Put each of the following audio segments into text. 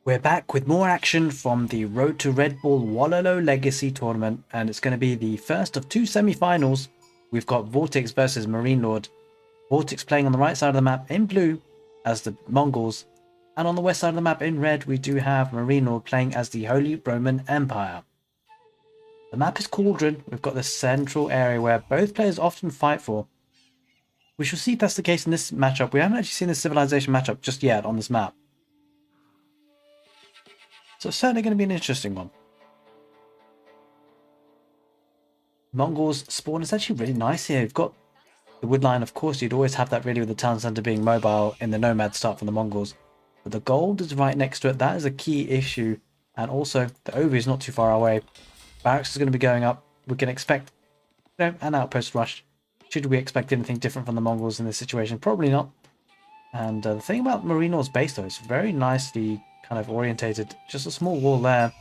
We're back with more action from the Road to Redbull Wololo Legacy Tournament, and it's going to be the first of two semi-finals. We've got Vortix versus MarineLord. Vortix playing on the right side of the map in blue as the Mongols, and on the west side of the map in red we do have MarineLord playing as the Holy Roman Empire. The map is Cauldron. We've got the central area where both players often fight for. We shall see if that's the case in this matchup. We haven't actually seen the Civilization matchup just yet on this map. So it's certainly going to be an interesting one. Mongols spawn is actually really nice here. You've got the wood line, of course, you'd always have that really with the town centre being mobile in the nomad start from the Mongols. But the gold is right next to it. That is a key issue. And also, the Ovi is not too far away. Barracks is going to be going up. We can expect an outpost rush. Should we expect anything different from the Mongols in this situation? Probably not. And the thing about MarineLord's base, though, it's very nicely kind of orientated. Just a small wall there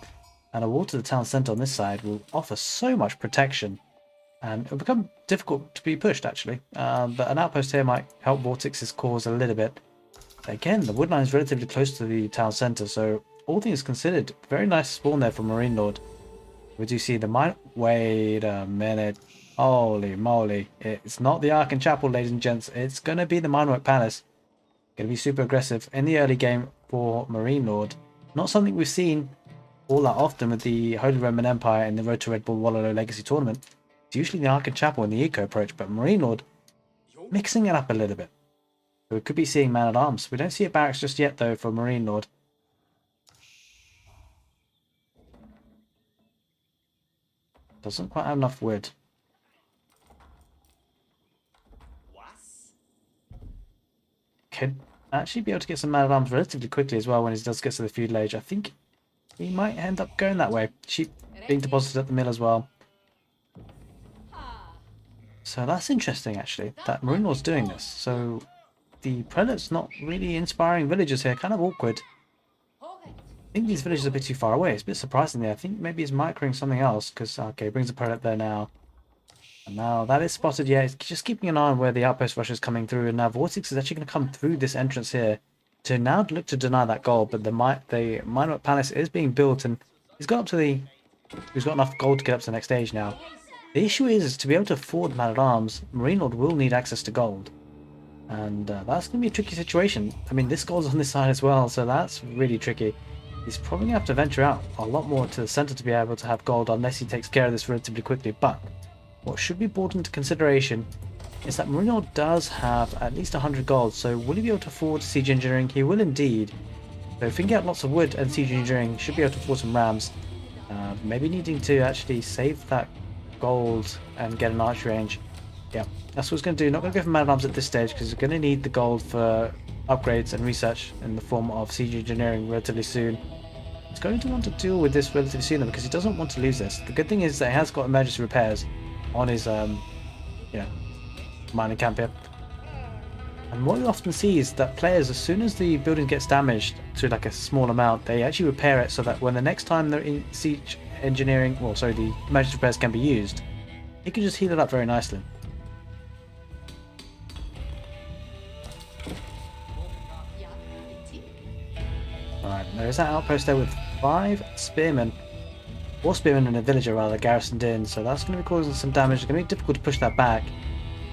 and a wall to the town centre on this side will offer so much protection, and it'll become difficult to be pushed actually, but an outpost here might help Vortix's cause a little bit. Again, the wood line is relatively close to the town centre, so all things considered, very nice spawn there for MarineLord. We do see the mine. Wait a minute, holy moly, it's not the Ark and Chapel, ladies and gents, it's going to be the Minework Palace. Going to be super aggressive in the early game for MarineLord. Not something we've seen all that often with the Holy Roman Empire in the Road to Redbull Wololo Legacy Tournament. It's usually the Ark and Chapel in the eco approach, but MarineLord mixing it up a little bit. So we could be seeing man-at-arms. We don't see a barracks just yet though for MarineLord. Doesn't quite have enough wood. Could actually be able to get some man-at-arms relatively quickly as well when he does get to the feudal age. I think he might end up going that way. Sheep being deposited at the mill as well. So that's interesting actually, that MarineLord's doing this. So the prelate's not really inspiring villagers here, kind of awkward. I think these villages are a bit too far away. It's a bit surprising there. I think maybe he's microing something else because, okay, brings the prelate there now. And now that is spotted, yeah, it's just keeping an eye on where the outpost rush is coming through. And now Vortix is actually going to come through this entrance here to now look to deny that gold. But the Minework Palace is being built, and he's got enough gold to get up to the next stage now. The issue is to be able to afford man-at-arms, MarineLord will need access to gold. And that's going to be a tricky situation. I mean, this gold's on this side as well, so that's really tricky. He's probably going to have to venture out a lot more to the center to be able to have gold unless he takes care of this relatively quickly. But what should be brought into consideration is that MarineLord does have at least 100 gold, so will he be able to afford siege engineering? He will indeed. So if he can get lots of wood and siege engineering, should be able to afford some rams. Maybe needing to actually save that gold and get an archery range. Yeah, that's what he's going to do. Not going to go for man-at-arms at this stage because he's going to need the gold for upgrades and research in the form of siege engineering relatively soon. He's going to want to deal with this relatively soon because he doesn't want to lose this. The good thing is that he has got emergency repairs on his mining camp here. And what we often see is that players, as soon as the building gets damaged to like a small amount, they actually repair it so that when the next time they're in siege engineering, well, sorry, the emergency repairs can be used, you can just heal it up very nicely. Alright, there is that outpost there with 5 spearmen. 4 spearmen and a villager rather garrisoned in, so that's going to be causing some damage. It's going to be difficult to push that back.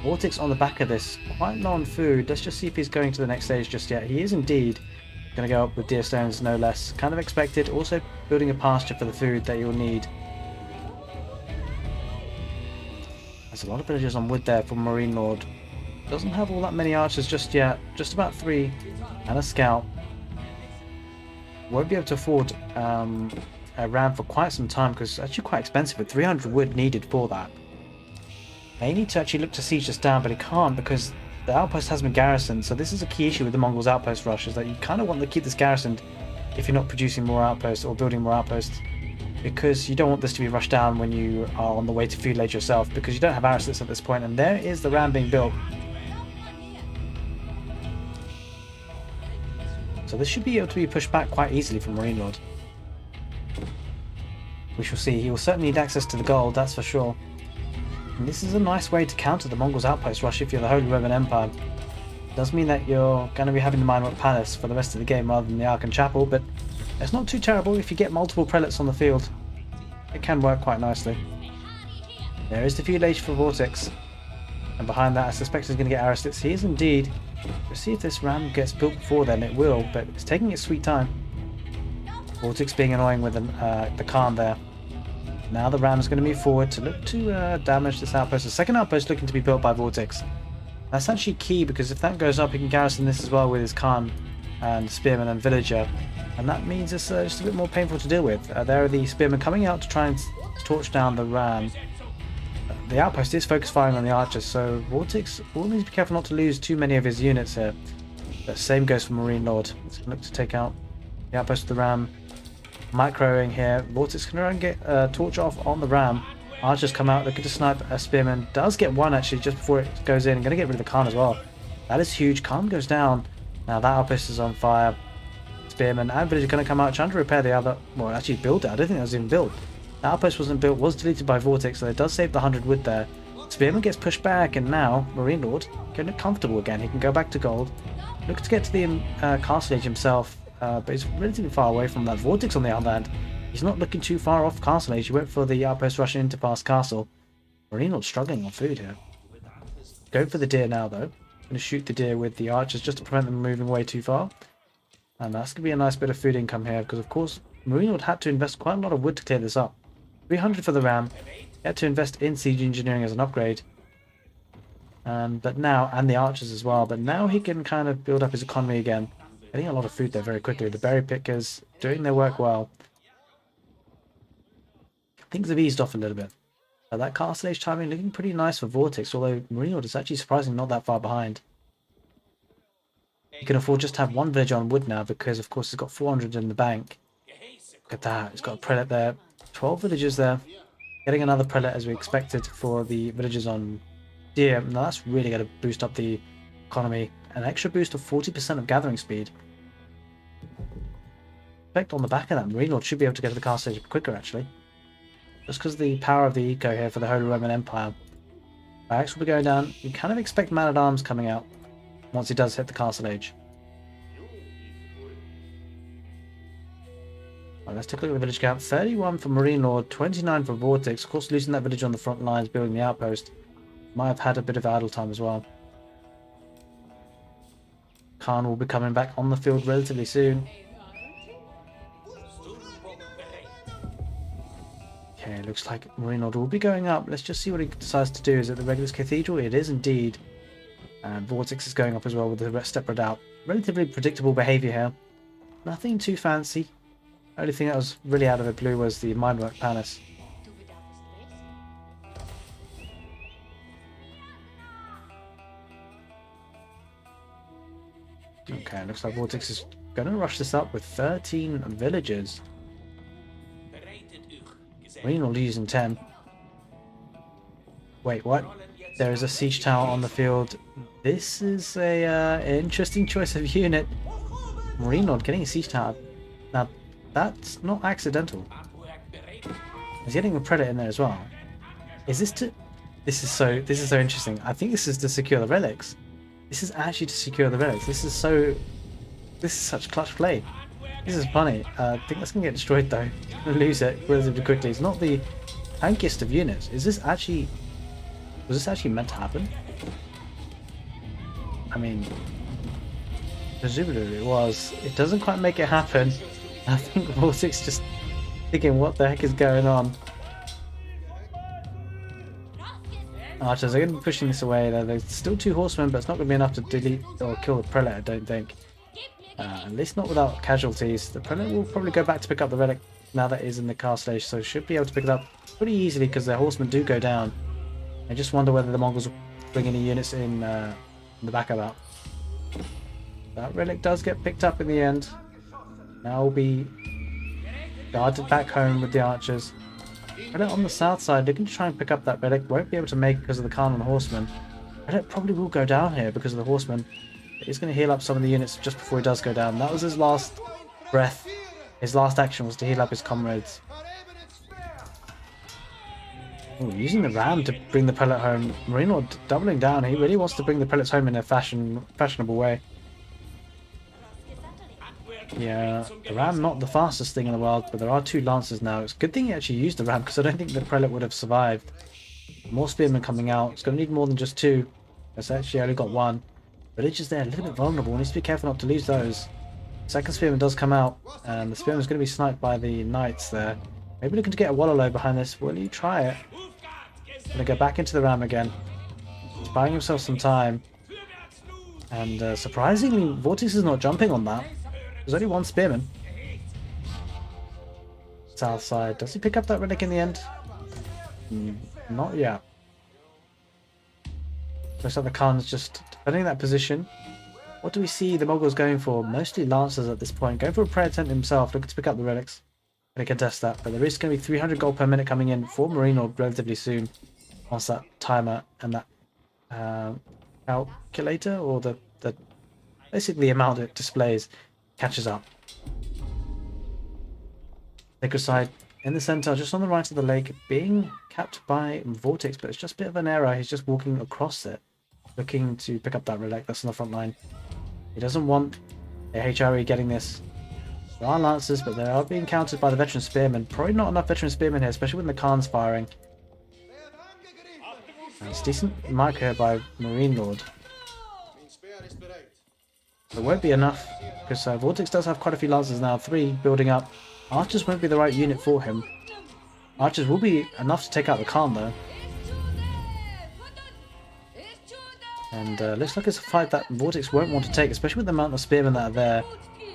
Vortix on the back of this, quite low on food. Let's just see if he's going to the next stage just yet. He is indeed going to go up with deer stones, no less. Kind of expected. Also building a pasture for the food that you'll need. There's a lot of villagers on wood there for MarineLord. Doesn't have all that many archers just yet. Just about 3 and a scout. Won't be able to afford a ram for quite some time because it's actually quite expensive with 300 wood needed for that. They need to actually look to siege this down, but he can't because the outpost has been garrisoned. So this is a key issue with the Mongols outpost rush, is that you kind of want to keep this garrisoned if you're not producing more outposts or building more outposts, because you don't want this to be rushed down when you are on the way to feudal age yourself, because you don't have aristocrats at this point. And there is the ram being built. So this should be able to be pushed back quite easily from MarineLord. We shall see. He will certainly need access to the gold, that's for sure. And this is a nice way to counter the Mongols outpost rush if you're the Holy Roman Empire. It does mean that you're going to be having the Minework Palace for the rest of the game rather than the Ark and Chapel, but It's not too terrible if you get multiple prelates on the field. It can work quite nicely. There is the feud age for Vortix. And behind that, I suspect he's going to get Aristides. He is indeed. We'll see if this ram gets built before then. It will, but it's taking its sweet time. Vortix being annoying with the Khan there. Now the ram's going to move forward to look to damage this outpost. The second outpost looking to be built by Vortix. That's actually key, because if that goes up, he can garrison this as well with his Khan and Spearman and Villager. And that means it's just a bit more painful to deal with. There are the Spearmen coming out to try and torch down the ram. The outpost is focus firing on the archers, so Vortix will need to be careful not to lose too many of his units here. The same goes for MarineLord. He's going to look to take out the outpost of the ram. Microing here. Vortix can try and get a torch off on the ram. Archers come out looking to snipe a Spearman. Does get one actually just before it goes in. Going to get rid of the Khan as well. That is huge. Khan goes down. Now that outpost is on fire. Spearman and Villager going to come out trying to repair the other. Well, actually build it. I don't think that was even built. The outpost wasn't built, was deleted by Vortix, so it does save the 100 wood there. Spearman gets pushed back, and now MarineLord can look comfortable again. He can go back to gold. Look to get to the castle age himself, but he's relatively far away from that. Vortix, on the other hand, he's not looking too far off castle age. He went for the outpost rushing into past castle. MarineLord struggling on food here. Going for the deer now, though. Going to shoot the deer with the archers just to prevent them moving way too far. And that's going to be a nice bit of food income here, because of course MarineLord had to invest quite a lot of wood to clear this up. 300 for the ram. He had to invest in siege engineering as an upgrade. But now, and the archers as well, but now he can kind of build up his economy again. Getting a lot of food there very quickly. The berry pickers doing their work well. Things have eased off a little bit. That castle age timing looking pretty nice for Vortix, although MarineLord is actually surprisingly not that far behind. He can afford just to have one village on wood now, because of course he's got 400 in the bank. Look at that, he's got a prelate there. 12 villagers there. Getting another prelate as we expected for the villagers on deer. Now that's really going to boost up the economy. An extra boost of 40% of gathering speed. Effect on the back of that, MarineLord should be able to get to the castle stage quicker actually. Just because of the power of the eco here for the Holy Roman Empire. Barracks will be going down. You kind of expect man-at-arms coming out once he does hit the castle age. Right, let's take a look at the village count. 31 for MarineLord, 29 for Vortix. Of course, losing that village on the front lines, building the outpost. Might have had a bit of idle time as well. Khan will be coming back on the field relatively soon. Okay, looks like MarineLord will be going up. Let's just see what he decides to do. Is it the Regulus Cathedral? It is indeed. And Vortix is going up as well with the Step Redoubt. Relatively predictable behaviour here. Nothing too fancy. The only thing that was really out of the blue was the Minework Palace. Okay, looks like Vortix is going to rush this up with 13 villagers. MarineLord using 10. Wait, what? There is a siege tower on the field. This is a interesting choice of unit. MarineLord getting a siege tower. Now, that's not accidental. He's getting a predator in there as well. Is this to? This is so interesting. I think this is to secure the relics. This is actually to secure the relics. This is such clutch play. This is funny. I think that's gonna get destroyed though. Gonna lose it relatively quickly. It's not the tankiest of units. Was this actually meant to happen? I mean, presumably it was. It doesn't quite make it happen. I think Vortix just thinking, what the heck is going on? Archers are going to be pushing this away. There's still 2 horsemen, but it's not going to be enough to delete or kill the prelate, I don't think. At least not without casualties. The prelate will probably go back to pick up the relic now that it is in the castle age, so should be able to pick it up pretty easily because their horsemen do go down. I just wonder whether the Mongols will bring any units in the back of that. That relic does get picked up in the end. Now will be guarded back home with the archers. Relic on the south side, looking to try and pick up that relic. Won't be able to make because of the Khan and the horsemen. Relic probably will go down here because of the horsemen. He's going to heal up some of the units just before he does go down. That was his last breath. His last action was to heal up his comrades. Ooh, using the ram to bring the prelate home. MarineLord doubling down. He really wants to bring the prelates home in a fashionable way. Yeah, the ram not the fastest thing in the world, but there are 2 lancers now. It's a good thing he actually used the ram because I don't think the prelate would have survived. More spearmen coming out. It's going to need more than just 2. It's actually only got 1. Village is there, a little bit vulnerable. Needs to be careful not to lose those. Second spearman does come out, and the spearman's going to be sniped by the knights there. Maybe looking to get a Wololo behind this. Will he try it? Going to go back into the ram again. He's buying himself some time. And surprisingly, Vortix is not jumping on that. There's only 1 spearman. South side. Does he pick up that relic in the end? Not yet. Looks like the Khan's just defending that position. What do we see the Mongols going for? Mostly Lancers at this point. Going for a prayer tent himself, looking to pick up the relics. Gonna contest that, but there is going to be 300 gold per minute coming in for MarineLord relatively soon. Once that timer and that calculator, or the basically the amount it displays, catches up. Sacred side in the center, just on the right of the lake, being capped by Vortix, but it's just a bit of an error. He's just walking across it, looking to pick up that relic that's on the front line. He doesn't want a HRE getting this. There are lancers, but they are being countered by the veteran spearmen. Probably not enough veteran spearmen here, especially when the Khan's firing. And it's decent mark here by MarineLord. It won't be enough, because Vortix does have quite a few lancers now, 3 building up. Archers won't be the right unit for him. Archers will be enough to take out the Khan though. And looks like it's a fight that Vortix won't want to take, especially with the amount of spearmen that are there.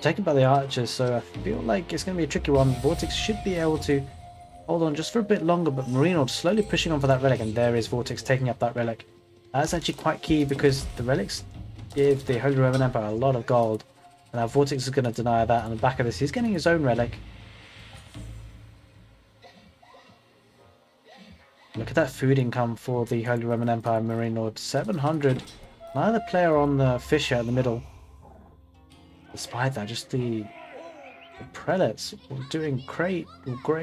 Taken by the archers, so I feel like it's going to be a tricky one. Vortix should be able to hold on just for a bit longer, but MarineLord slowly pushing on for that relic, and there is Vortix taking up that relic. That's actually quite key because the relics give the Holy Roman Empire a lot of gold. And now Vortix is going to deny that. On the back of this, he's getting his own relic. Look at that food income for the Holy Roman Empire MarineLord. 700. Neither player on the Fisher in the middle. Despite that, just the prelates doing great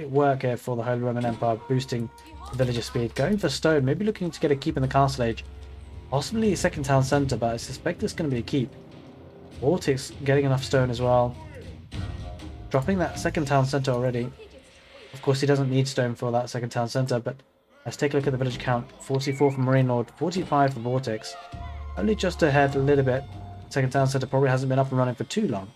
work here for the Holy Roman Empire, boosting the villager speed. Going for stone, maybe looking to get a keep in the castle age. Possibly a second town centre, but I suspect it's going to be a keep. Vortix getting enough stone as well. Dropping that second town centre already. Of course, he doesn't need stone for that second town centre, but let's take a look at the village count. 44 for MarineLord, 45 for Vortix. Only just ahead a little bit. Second town centre probably hasn't been up and running for too long.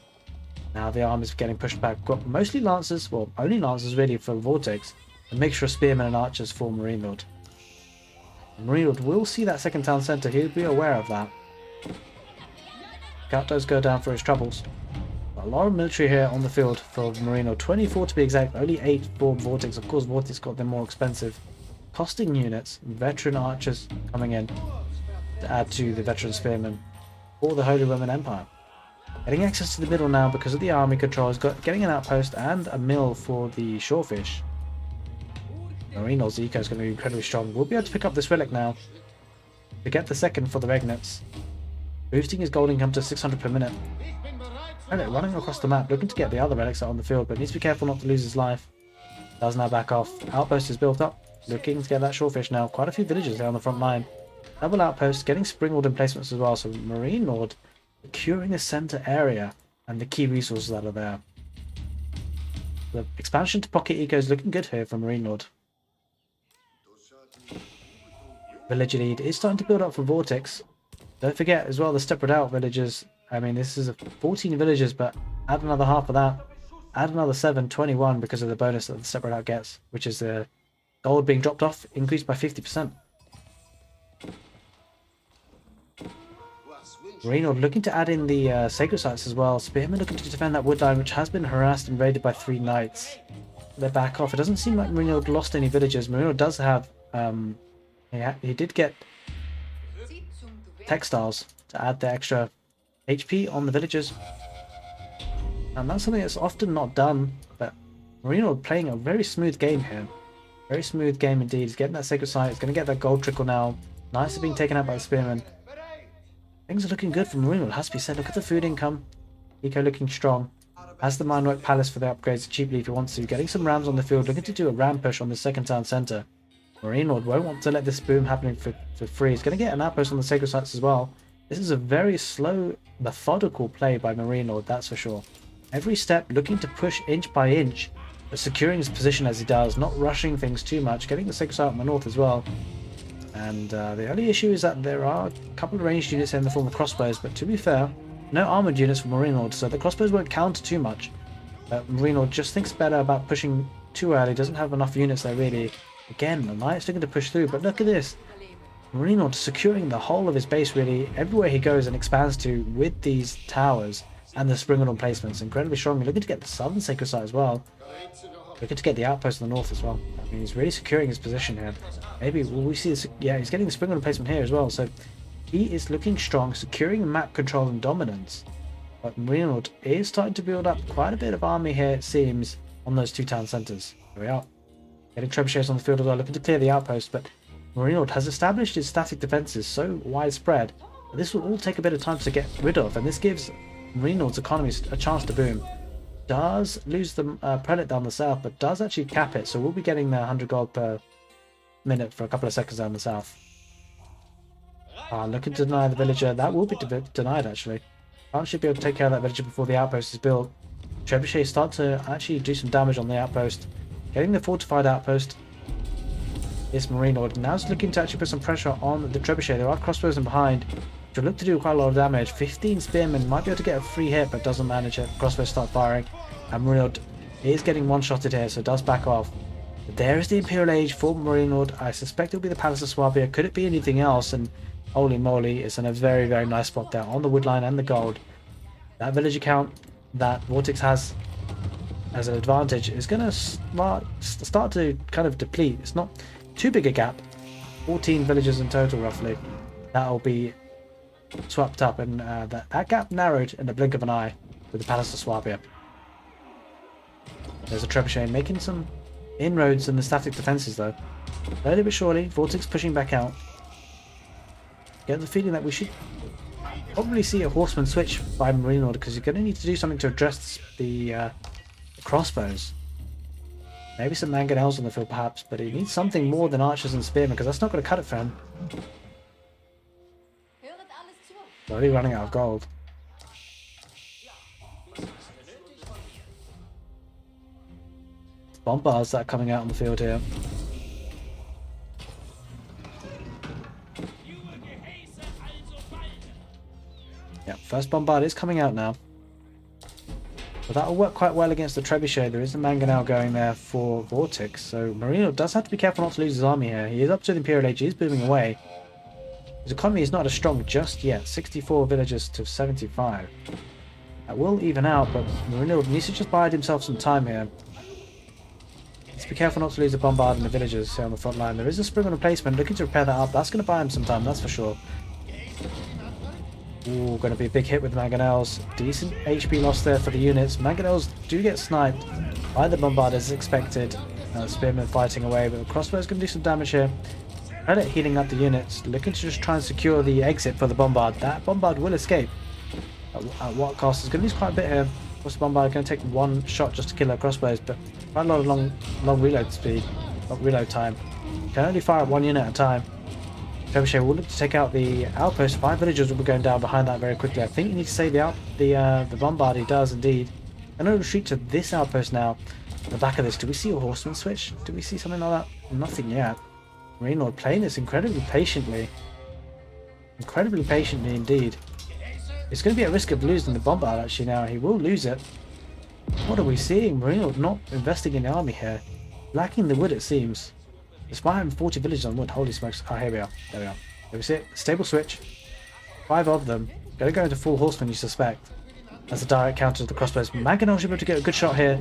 Now the army is getting pushed back. Got mostly lancers, well, only lancers really for Vortix. A mixture of spearmen and archers for MarineLord. MarineLord will see that second town centre. He'll be aware of that. Scout does go down for his troubles. But a lot of military here on the field for MarineLord. 24 to be exact, only 8 for Vortix. Of course, Vortix got them more expensive. Costing units, veteran archers coming in to add to the veteran spearmen for the Holy Roman Empire. Getting access to the middle now because of the army controls, getting an outpost and a mill for the shorefish. MarineLord's eco is going to be incredibly strong. We'll be able to pick up this relic now to get the second for the Regnets. Boosting his gold income to 600 per minute. Relic running across the map, looking to get the other relics out on the field, but needs to be careful not to lose his life. Does now back off. Outpost is built up, looking to get that shorefish now. Quite a few villagers there on the front line. Double outpost, getting springboard emplacements as well, so MarineLord securing the center area and the key resources that are there. The expansion to pocket eco is looking good here for MarineLord. Villager lead is starting to build up for Vortix. Don't forget as well the separate out villagers. I mean, this is 14 villagers, but add another half of that. Add another 7, 21 because of the bonus that the separate out gets, which is the gold being dropped off, increased by 50%. MarineLord looking to add in the sacred sites as well. Spearmen looking to defend that wood line, which has been harassed and raided by 3 knights. They're back off. It doesn't seem like MarineLord lost any villagers. MarineLord does have he did get textiles to add the extra HP on the villagers, and that's something that's often not done, but MarineLord playing a very smooth game here. Very smooth game indeed. He's getting that sacred site. He's going to get that gold trickle now. Nice being taken out by the spearmen. Things are looking good for MarineLord, has to be said. Look at the food income. Eco looking strong. Has the Minework Palace for the upgrades cheaply if he wants to. Getting some rams on the field. Looking to do a ram push on the second town centre. MarineLord won't want to let this boom happening for free. He's going to get an outpost on the sacred sites as well. This is a very slow, methodical play by MarineLord, that's for sure. every step looking to push inch by inch, but securing his position as he does, not rushing things too much, getting the sacred site on the north as well. And the only issue is that there are a couple of ranged units in the form of crossbows, but to be fair, no armoured units for MarineLord, so the crossbows won't counter too much. MarineLord just thinks better about pushing too early, doesn't have enough units there really. Again, the Knight's looking to push through, but look at this. MarineLord securing the whole of his base really, everywhere he goes and expands to with these towers and the spring-on placements. Incredibly strong. Looking to get the southern sacred site as well. Looking to get the outpost in the north as well. I mean, he's really securing his position here. Maybe will we see this? Yeah, he's getting the spring-on placement here as well. So he is looking strong, securing map control and dominance. But MarineLord is starting to build up quite a bit of army here, it seems, on those two town centres. Here we are. Getting trebuchets on the field as well, looking to clear the outpost, but MarineLord has established his static defences so widespread that this will all take a bit of time to get rid of, and this gives MarineLord's economy a chance to boom. Does lose the prelate down the south, but does actually cap it, so we'll be getting the 100 gold per minute for a couple of seconds down the south. Looking to deny the villager. That will be denied actually. Can't should be able to take care of that villager before the outpost is built. Trebuchets start to actually do some damage on the outpost. Getting the fortified outpost. This MarineLord now is looking to actually put some pressure on the trebuchet. There are crossbows in behind, which will look to do quite a lot of damage. 15 spearmen might be able to get a free hit, but doesn't manage it. Crossbows start firing, and MarineLord is getting one-shotted here, so does back off. But there is the Imperial Age for MarineLord. I suspect it will be the Palace of Swabia. Could it be anything else? And holy moly, it's in a very, very nice spot there on the woodline and the gold. That villager count that Vortix has as an advantage is going to start to kind of deplete. It's not too big a gap. 14 villagers in total, roughly. That'll be swapped up, and that gap narrowed in the blink of an eye with the Palace of Swabia. There's a trebuchet making some inroads in the static defences, though. Slowly but surely, Vortix pushing back out. Get the feeling that we should probably see a horseman switch by MarineLord, because you're going to need to do something to address the crossbows. Maybe some mangonels on the field perhaps, but he needs something more than archers and spearmen, because that's not going to cut it for him. Already running out of gold. Bombards that are coming out on the field here. Yeah, first bombard is coming out now. But that'll work quite well against the trebuchet. There is a mangonel going there for Vortix, so MarineLord does have to be careful not to lose his army here. He is up to the Imperial Age, he is booming away. His economy is not as strong just yet. 64 villagers to 75. That will even out, but MarineLord needs to just bide himself some time here. Let's be careful not to lose the bombard and the villagers here on the front line. There is a spring on replacement looking to repair that up. That's going to buy him some time, that's for sure. Ooh, going to be a big hit with mangonels. Decent HP loss there for the units. Mangonels do get sniped by the bombard as expected. Spearmen fighting away, but the crossbow's going to do some damage here. Prelate healing up the units, looking to just try and secure the exit for the bombard. That bombard will escape. At what cost? It's going to lose quite a bit here. Of course, the bombard is going to take one shot just to kill our crossbows, but quite a lot of long reload speed, not reload time. Can only fire at one unit at a time. Trebuchet will look to take out the outpost. 5 villagers will be going down behind that very quickly. I think you need to save the bombard. He does indeed. I'm going to retreat to this outpost now. On the back of this, do we see a horseman switch? Do we see something like that? Nothing yet. MarineLord playing this incredibly patiently. Incredibly patiently indeed. It's going to be at risk of losing the bombard actually now. He will lose it. What are we seeing? MarineLord not investing in the army here. Lacking the wood it seems. Despite having 40 villagers on wood, holy smokes. Oh, here we are. There we are. There we see it. Stable switch. 5 of them. Going to go into full horseman, you suspect. That's a direct counter to the crossbows. Mangonel should be able to get a good shot here.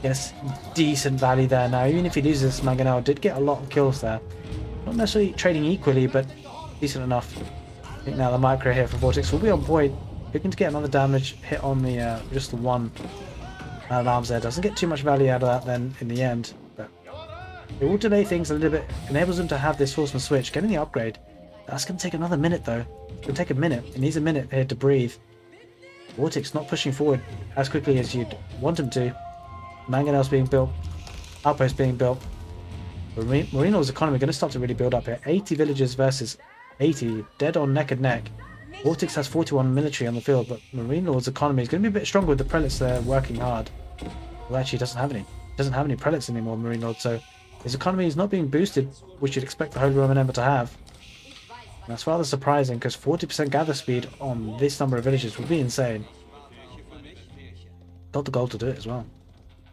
Yes, decent value there. Now, even if he loses, Mangonel did get a lot of kills there. Not necessarily trading equally, but decent enough. I think now the micro here for Vortix will be on point. Looking to get another damage hit on the just the one arms there. Doesn't get too much value out of that then in the end. But it will delay things a little bit. Enables him to have this horseman switch. Getting the upgrade. That's going to take another minute though. It's going to take a minute. It needs a minute here to breathe. Vortix not pushing forward as quickly as you'd want him to. Mangonels being built. Outposts being built. MarineLord's economy going to start to really build up here. 80 villagers versus 80. Dead on neck and neck. Vortix has 41 military on the field, but MarineLord's economy is going to be a bit stronger with the prelates there working hard. Well, actually, he doesn't have any. He doesn't have any prelates anymore, MarineLord, so his economy is not being boosted, which you'd expect the Holy Roman Emperor to have. And that's rather surprising, because 40% gather speed on this number of villages would be insane. Got the goal to do it as well.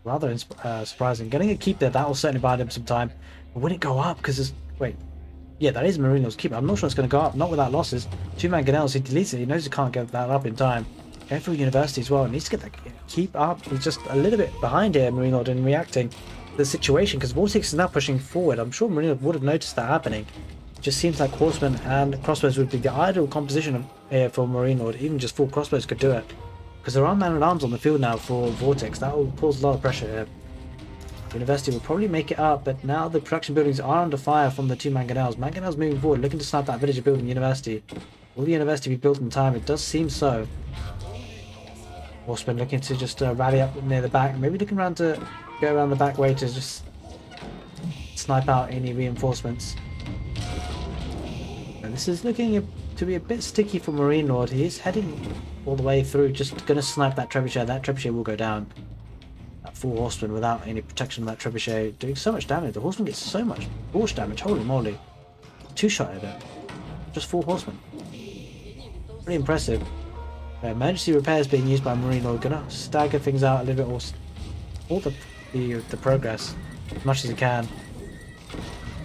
Rather surprising. Getting a keep there, that will certainly buy him some time. But will it go up? Because there's... Wait. Yeah, that is MarineLord's keep. I'm not sure it's going to go up. Not without losses. 2 mangonels, he deletes it. He knows he can't get that up in time. Going through university as well. He needs to get that keep up. He's just a little bit behind here, MarineLord, in reacting to the situation. Because Vortix is now pushing forward. I'm sure MarineLord would have noticed that happening. It just seems like horsemen and crossbows would be the ideal composition here for MarineLord. Even just 4 crossbows could do it. Because there are man-at-arms on the field now for Vortix. That will cause a lot of pressure here. University will probably make it up, but now the production buildings are under fire from the 2 mangonels. Mangonels moving forward, looking to snipe that villager building University. Will the University be built in time? It does seem so. Horsemen looking to just rally up near the back. Maybe looking around to go around the back way to just snipe out any reinforcements. And this is looking to be a bit sticky for MarineLord. He is heading all the way through, just going to snipe that trebuchet. That trebuchet will go down. That 4 horsemen without any protection of that trebuchet, doing so much damage. The horseman gets so much force damage, holy moly. 2-shot at it. Just 4 horsemen. Pretty impressive. Emergency repairs being used by MarineLord, gonna stagger things out a little bit, or the progress as much as he can.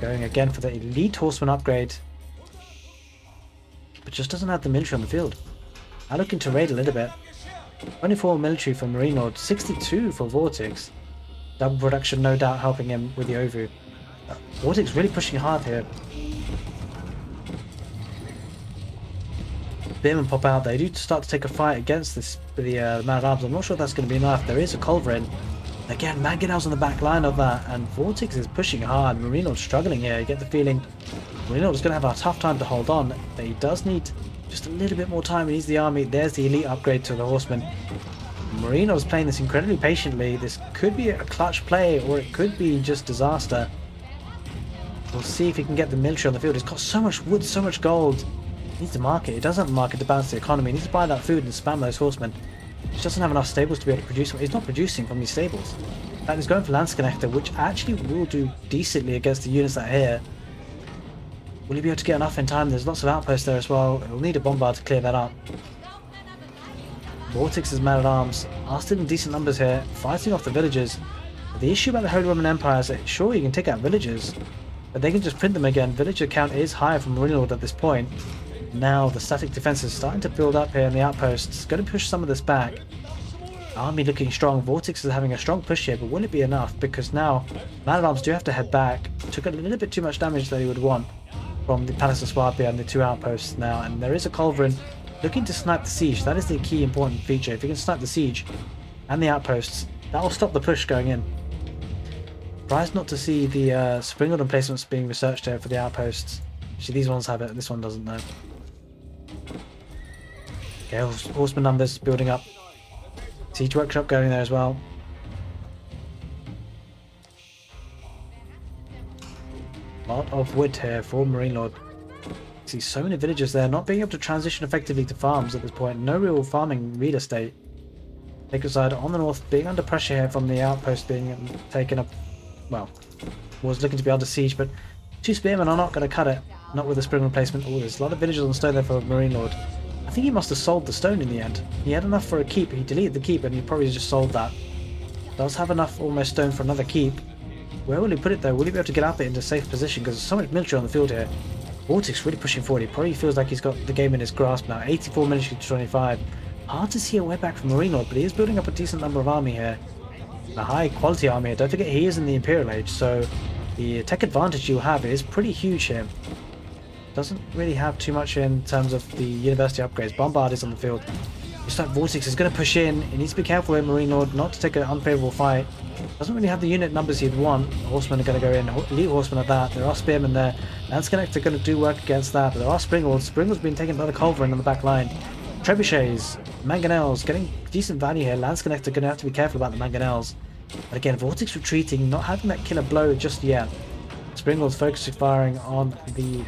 Going again for the elite horseman upgrade, but just doesn't have the military on the field. Now looking to raid a little bit. 24 military for MarineLord, 62 for Vortix. Double production no doubt helping him with the Ovu. Vortix really pushing hard here. Spearmen pop out. They do start to take a fight against the man-at-arms. I'm not sure if that's going to be enough. There is a culverin. Again, mangonels on the back line of that, and Vortix is pushing hard. MarineLord's struggling here. You get the feeling MarineLord is going to have a tough time to hold on. But he does need just a little bit more time. He needs the army. There's the elite upgrade to the horseman. MarineLord's playing this incredibly patiently. This could be a clutch play, or it could be just disaster. We'll see if he can get the military on the field. He's got so much wood, so much gold. He needs to market. He doesn't have a market to balance the economy. He needs to buy that food and spam those horsemen. He doesn't have enough stables to be able to produce. He's not producing from these stables. And he's going for Landsconnector, which actually will do decently against the units that are here. Will he be able to get enough in time? There's lots of outposts there as well. He'll need a bombard to clear that up. Vortix's man-at-arms are still in decent numbers here, fighting off the villagers. But the issue about the Holy Roman Empire is that sure, you can take out villagers, but they can just print them again. Villager count is higher from MarineLord at this point. Now the static defense is starting to build up here in the outposts. Going to push some of this back. Army looking strong. Vortix is having a strong push here, but will it be enough? Because now man-at-arms do have to head back. Took a little bit too much damage that he would want from the Palace of Swabia and the 2 outposts now. And there is a culverin looking to snipe the siege. That is the key important feature. If you can snipe the siege and the outposts, that will stop the push going in. Surprised not to see the spring order placements being researched here for the outposts. Actually, these ones have it. This one doesn't know. Okay, horseman numbers building up. Siege workshop going there as well. A lot of wood here for MarineLord. See so many villagers there not being able to transition effectively to farms at this point. No real farming real estate. Take aside on the north being under pressure here from the outpost being taken up. Well, was looking to be under siege, but 2 spearmen are not going to cut it. Not with a spring replacement. Oh, there's a lot of villagers on stone there for MarineLord. I think he must have sold the stone in the end. He had enough for a keep. He deleted the keep and he probably just sold that. Does have enough almost stone for another keep. Where will he put it though? Will he be able to get up it into a safe position? Because there's so much military on the field here. Vortix really pushing forward. He probably feels like he's got the game in his grasp now. 84 military to 25. Hard to see a way back from MarineLord, but he is building up a decent number of army here. A high quality army here. Don't forget he is in the Imperial Age, so the tech advantage you'll have is pretty huge here. Doesn't really have too much in terms of the university upgrades. Bombard is on the field. Looks like Vortix is going to push in. He needs to be careful here, MarineLord, not to take an unfavourable fight. Doesn't really have the unit numbers he'd want. Horsemen are going to go in. Elite horsemen at that. There are spearmen there. Landsconnector are going to do work against that. But there are Springalds. Springalds being taken by the culverin on the back line. Trebuchets, mangonels, getting decent value here. Landsconnector are going to have to be careful about the mangonels. But again, Vortix retreating, not having that killer blow just yet. Springalds focusing firing on the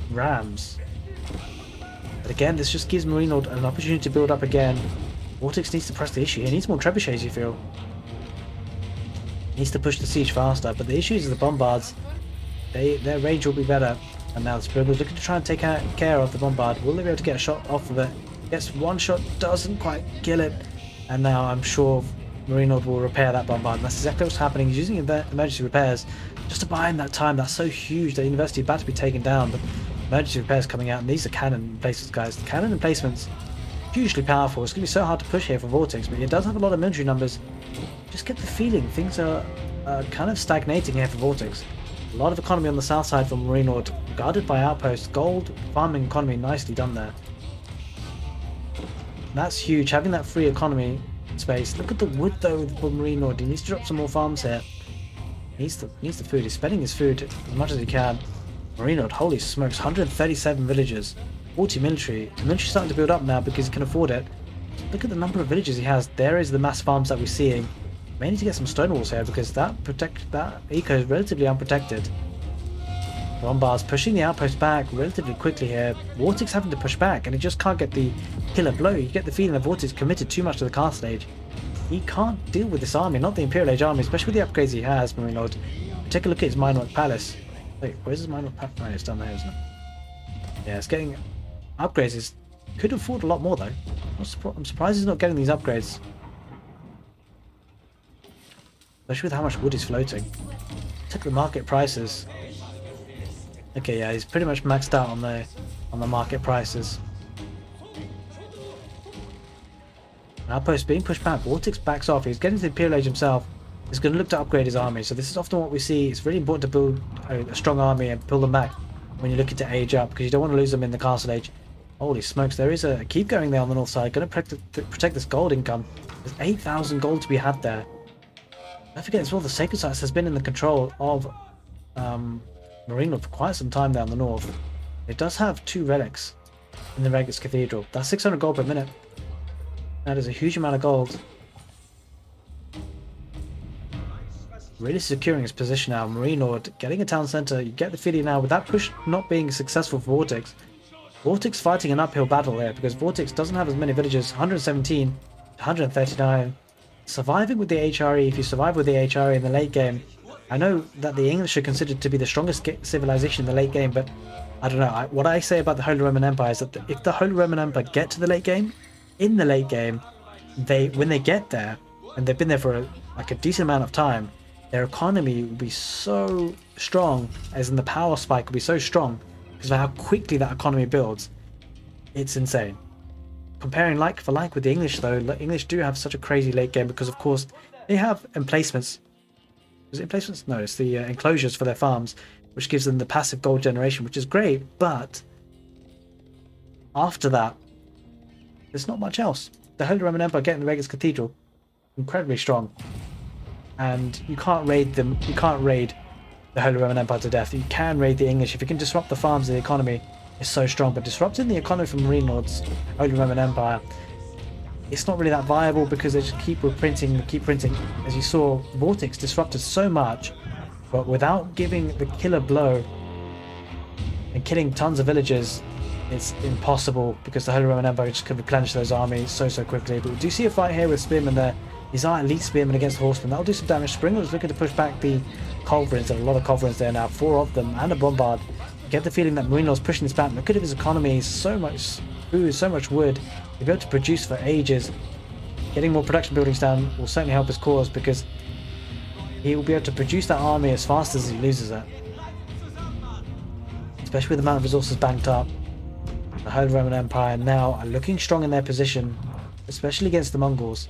rams. But again, this just gives MarineLord an opportunity to build up again. Vortix needs to press the issue. He needs more trebuchets, you feel. He needs to push the siege faster, but the issue is the bombards. Their range will be better. And now the Scribbler's looking to try and take care of the bombard. Will they be able to get a shot off of it? Gets one shot, doesn't quite kill it. And now I'm sure MarineLord will repair that bombard. And that's exactly what's happening. He's using emergency repairs just to buy in that time. That's so huge. The university is about to be taken down, but emergency repairs coming out. And these are cannon emplacements, guys. The cannon emplacements, hugely powerful. It's going to be so hard to push here for Vortix, but it does have a lot of military numbers. Just get the feeling things are kind of stagnating here for Vortix. A lot of economy on the south side from MarineLord, guarded by outposts. Gold farming economy, nicely done there. That's huge, having that free economy space. Look at the wood though for MarineLord. He needs to drop some more farms here. He needs the food. He's spending his food as much as he can. MarineLord, holy smokes, 137 villagers, 40 military. The military's starting to build up now because he can afford it. Look at the number of villages he has. There is the mass farms that we're seeing. May need to get some stone walls here because that eco is relatively unprotected. Bombard's pushing the outpost back relatively quickly here. Vortix having to push back and he just can't get the killer blow. You get the feeling that Vortix committed too much to the castle age. He can't deal with this army, not the Imperial Age army, especially with the upgrades he has, MarineLord. Take a look at his MarineLord Palace. Wait, where's his MarineLord Palace? Oh, it's down there, isn't it? Yeah, it's getting upgrades. It could afford a lot more though. I'm surprised he's not getting these upgrades. Especially with how much wood is floating. Check the market prices. Okay, yeah, he's pretty much maxed out on the market prices. Outpost being pushed back. Vortix backs off. He's getting to the Imperial Age himself. He's going to look to upgrade his army. So this is often what we see. It's really important to build a strong army and pull them back when you're looking to age up because you don't want to lose them in the castle age. Holy smokes, there is a keep going there on the north side. Going to protect this gold income. There's 8,000 gold to be had there. Don't forget as well, the Sacred Sites has been in the control of MarineLord for quite some time down the north. It does have 2 relics in the Regis Cathedral. That's 600 gold per minute. That is a huge amount of gold. Really securing his position now. MarineLord getting a town centre. You get the feeling now with that push not being successful for Vortix. Vortix fighting an uphill battle here because Vortix doesn't have as many villages. 117 to 139. Surviving with the HRE, if you survive with the HRE in the late game, I know that the English are considered to be the strongest civilization in the late game, but I don't know. What I say about the Holy Roman Empire is that if the Holy Roman Empire get to the late game, in the late game, when they get there, and they've been there for a decent amount of time, their economy will be so strong, as in the power spike will be so strong, because of how quickly that economy builds. It's insane. Comparing like for like with the English though, the English do have such a crazy late game because of course they have emplacements. Is it emplacements? No, it's the enclosures for their farms, which gives them the passive gold generation, which is great, but after that, there's not much else. The Holy Roman Empire getting the Regis Cathedral, incredibly strong. And you can't raid them, you can't raid the Holy Roman Empire to death. You can raid the English if you can disrupt the farms and the economy. Is so strong, but disrupting the economy from MarineLord's Holy Roman Empire, it's not really that viable because they just keep printing. As you saw, Vortix disrupted so much, but without giving the killer blow and killing tons of villagers, it's impossible because the Holy Roman Empire just could replenish those armies so quickly. But we do see a fight here with Spearmen there. These are elite Spearmen against Horsemen. That'll do some damage. Springer's looking to push back the Culverins. There are a lot of Culverins there now, 4 of them, and a Bombard. Get the feeling that MarineLord's pushing this back. Look at his economy, so much food, so much wood. He'll be able to produce for ages. Getting more production buildings down will certainly help his cause because he will be able to produce that army as fast as he loses it. Especially with the amount of resources banked up. The Holy Roman Empire now are looking strong in their position, especially against the Mongols.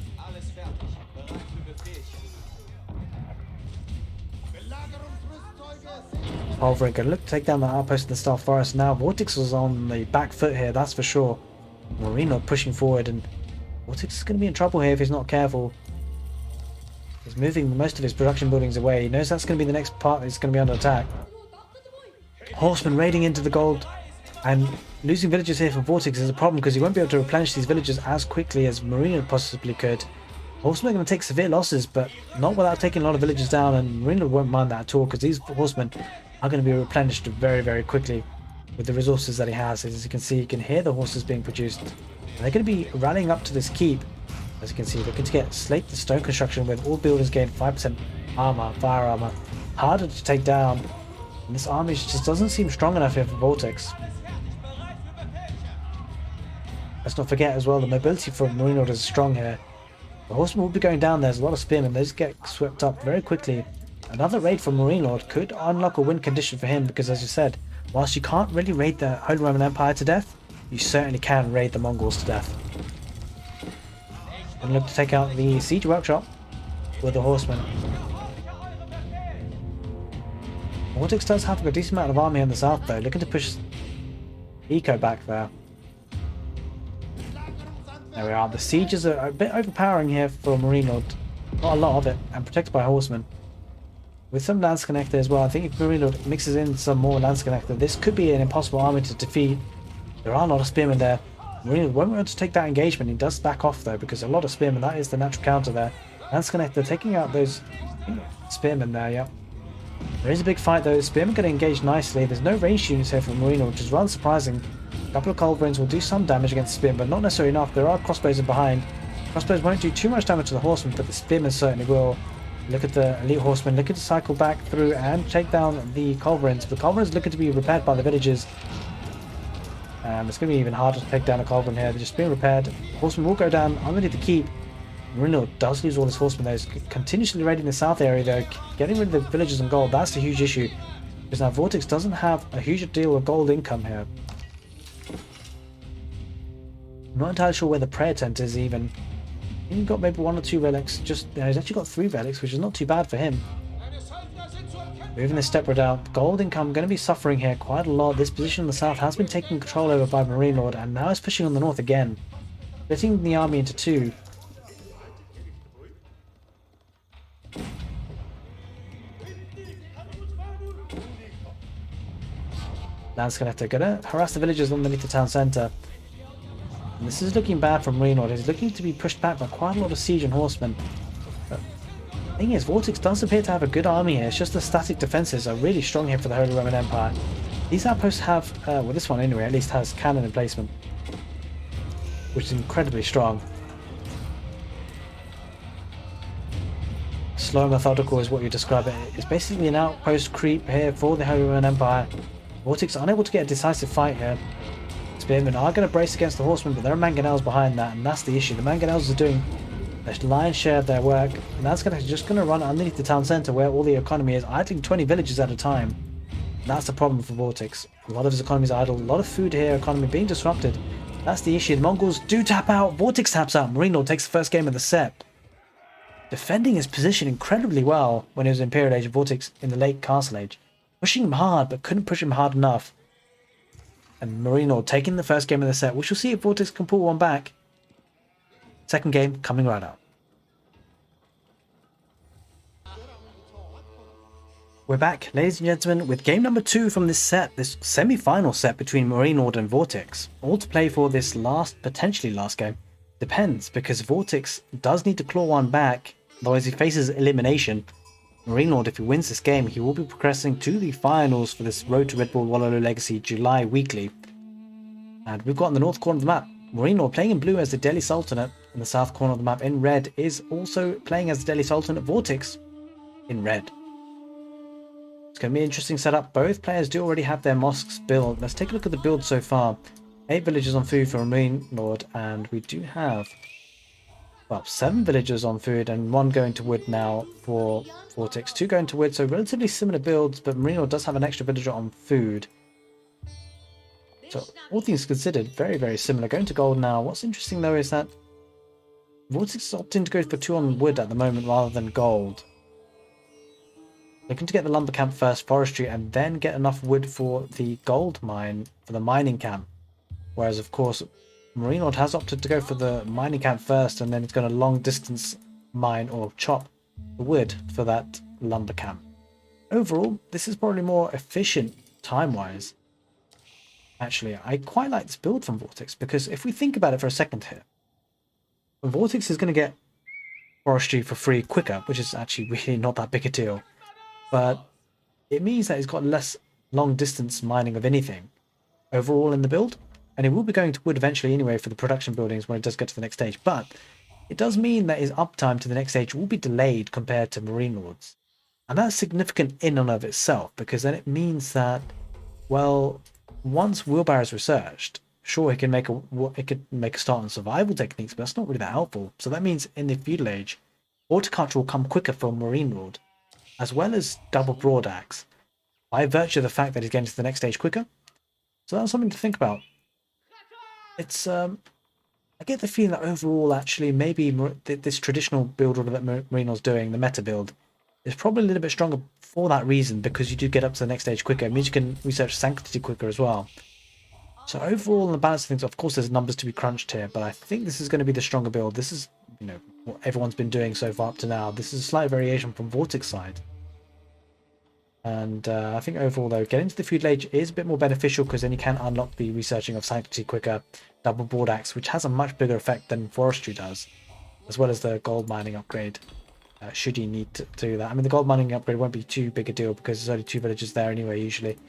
Culverin can look to take down the outpost in the Star Forest now. Vortix was on the back foot here, that's for sure. MarineLord pushing forward, and Vortix is going to be in trouble here if he's not careful. He's moving most of his production buildings away. He knows that's going to be the next part that's going to be under attack. Horsemen raiding into the gold, and losing villages here for Vortix is a problem because he won't be able to replenish these villages as quickly as MarineLord possibly could. Horsemen are going to take severe losses, but not without taking a lot of villages down, and MarineLord won't mind that at all because these horsemen are going to be replenished very quickly. with the resources that he has. As you can see, you can hear the horses being produced. And they're going to be rallying up to this keep. As you can see, looking to get slate the stone construction with all builders gain 5% armor, fire armor. Harder to take down. And this army just doesn't seem strong enough here for Vortix. Let's not forget as well, the mobility for MarineLord is strong here. The horsemen will be going down. There's a lot of spearmen. Those get swept up very quickly. Another raid from MarineLord could unlock a win condition for him because, as you said, whilst you can't really raid the Holy Roman Empire to death, you certainly can raid the Mongols to death. And look to take out the siege workshop with the horsemen. Vortix does have a decent amount of army in the south though, looking to push Eco back there. There we are. The sieges are a bit overpowering here for MarineLord. Not a lot of it, and protected by horsemen. With some Lance Connector as well. I think if MarineLord mixes in some more Lance Connector, this could be an impossible army to defeat. There are a lot of spearmen there. MarineLord won't be able to take that engagement. He does back off though, because a lot of spearmen, that is the natural counter there. Lance Connector taking out those spearmen there, yeah. There is a big fight though. Spearmen going to engage nicely. There's no range units here for MarineLord, which is rather surprising. A couple of culverins will do some damage against the spearmen, but not necessarily enough. There are crossbows in behind. Crossbows won't do too much damage to the horsemen, but the spearmen certainly will. Look at the elite horsemen, looking to cycle back through and take down the culverins. The culverins looking to be repaired by the villagers. It's going to be even harder to take down a culverin here. They're just being repaired. Horsemen will go down underneath the keep. MarineLord does lose all his horsemen though. He's continuously raiding the south area though. Getting rid of the villagers and gold, that's the huge issue. Because now Vortix doesn't have a huge deal of gold income here. I'm not entirely sure where the prayer tent is even. He's got maybe 1 or 2 relics. He's actually got 3 relics, which is not too bad for him. Moving this step out. Gold income going to be suffering here quite a lot. This position in the south has been taken control over by MarineLord, and now is pushing on the north again. Splitting the army into 2. Lance Connector going to harass the villagers underneath the town centre. And this is looking bad for MarineLord. He's looking to be pushed back by quite a lot of siege and horsemen. But the thing is, Vortix does appear to have a good army here. It's just the static defences are really strong here for the Holy Roman Empire. These outposts have, well this one anyway, at least has cannon emplacement, which is incredibly strong. Slow and methodical is what you describe it. It's basically an outpost creep here for the Holy Roman Empire. Vortix unable to get a decisive fight here. Spearmen are going to brace against the horsemen, but there are mangonels behind that, and that's the issue. The mangonels are doing the lion's share of their work, and that's just going to run underneath the town centre where all the economy is, idling 20 villages at a time. And that's the problem for Vortix. A lot of his economy is idle, a lot of food here, economy being disrupted. That's the issue. The Mongols do tap out, Vortix taps out, MarineLord takes the first game of the set. Defending his position incredibly well when he was Imperial Age of Vortix in the late Castle Age. Pushing him hard, but couldn't push him hard enough. And MarineLord taking the first game of the set. We shall see if Vortix can pull one back. Second game coming right up. We're back, ladies and gentlemen, with game number 2 from this set, this semi-final set between MarineLord and Vortix. All to play for this potentially last game. Depends, because Vortix does need to claw one back, otherwise he faces elimination. MarineLord, if he wins this game, he will be progressing to the finals for this Road to Redbull Wololo Legacy July weekly. And we've got in the north corner of the map, MarineLord playing in blue as the Delhi Sultanate. In the south corner of the map in red is also playing as the Delhi Sultanate, Vortix in red. It's going to be an interesting setup. Both players do already have their mosques built. Let's take a look at the build so far. 8 villagers on food for MarineLord, and we do have, well, 7 villagers on food and 1 going to wood now for Vortix. 2 going to wood, so relatively similar builds, but MarineLord does have an extra villager on food. So all things considered, very, very similar. Going to gold now. What's interesting though is that Vortix is opting to go for 2 on wood at the moment rather than gold. Looking to get the lumber camp first, forestry, and then get enough wood for the gold mine, for the mining camp. Whereas, of course, MarineLord has opted to go for the mining camp first, and then it's going to long distance mine or chop the wood for that lumber camp. Overall, this is probably more efficient time-wise. Actually, I quite like this build from Vortix, because if we think about it for a second here, Vortix is going to get forestry for free quicker, which is actually really not that big a deal. But it means that he's got less long distance mining of anything. overall in the build. And it will be going to wood eventually anyway for the production buildings when it does get to the next stage. But it does mean that his uptime to the next stage will be delayed compared to MarineLord's. And that's significant in and of itself, because then it means that, well, once wheelbarrow is researched, sure, it could make a start on survival techniques, but that's not really that helpful. So that means in the feudal age, horticulture will come quicker for MarineLord, as well as double broad axe, by virtue of the fact that he's getting to the next stage quicker. So that's something to think about. It's I get the feeling that overall, actually, maybe this traditional build order that MarineLord's doing, the meta build, is probably a little bit stronger for that reason, because you do get up to the next stage quicker. It means you can research Sanctity quicker as well. So overall, in the balance of things, of course, there's numbers to be crunched here, but I think this is going to be the stronger build. This is, you know, what everyone's been doing so far up to now. This is a slight variation from Vortix side. And I think overall, though, getting to the feudal age is a bit more beneficial, because then you can unlock the researching of Sanctity quicker, double broad axe, which has a much bigger effect than forestry does, as well as the gold mining upgrade. Should you need to do that. I mean, the gold mining upgrade won't be too big a deal, because there's only 2 villages there anyway, usually.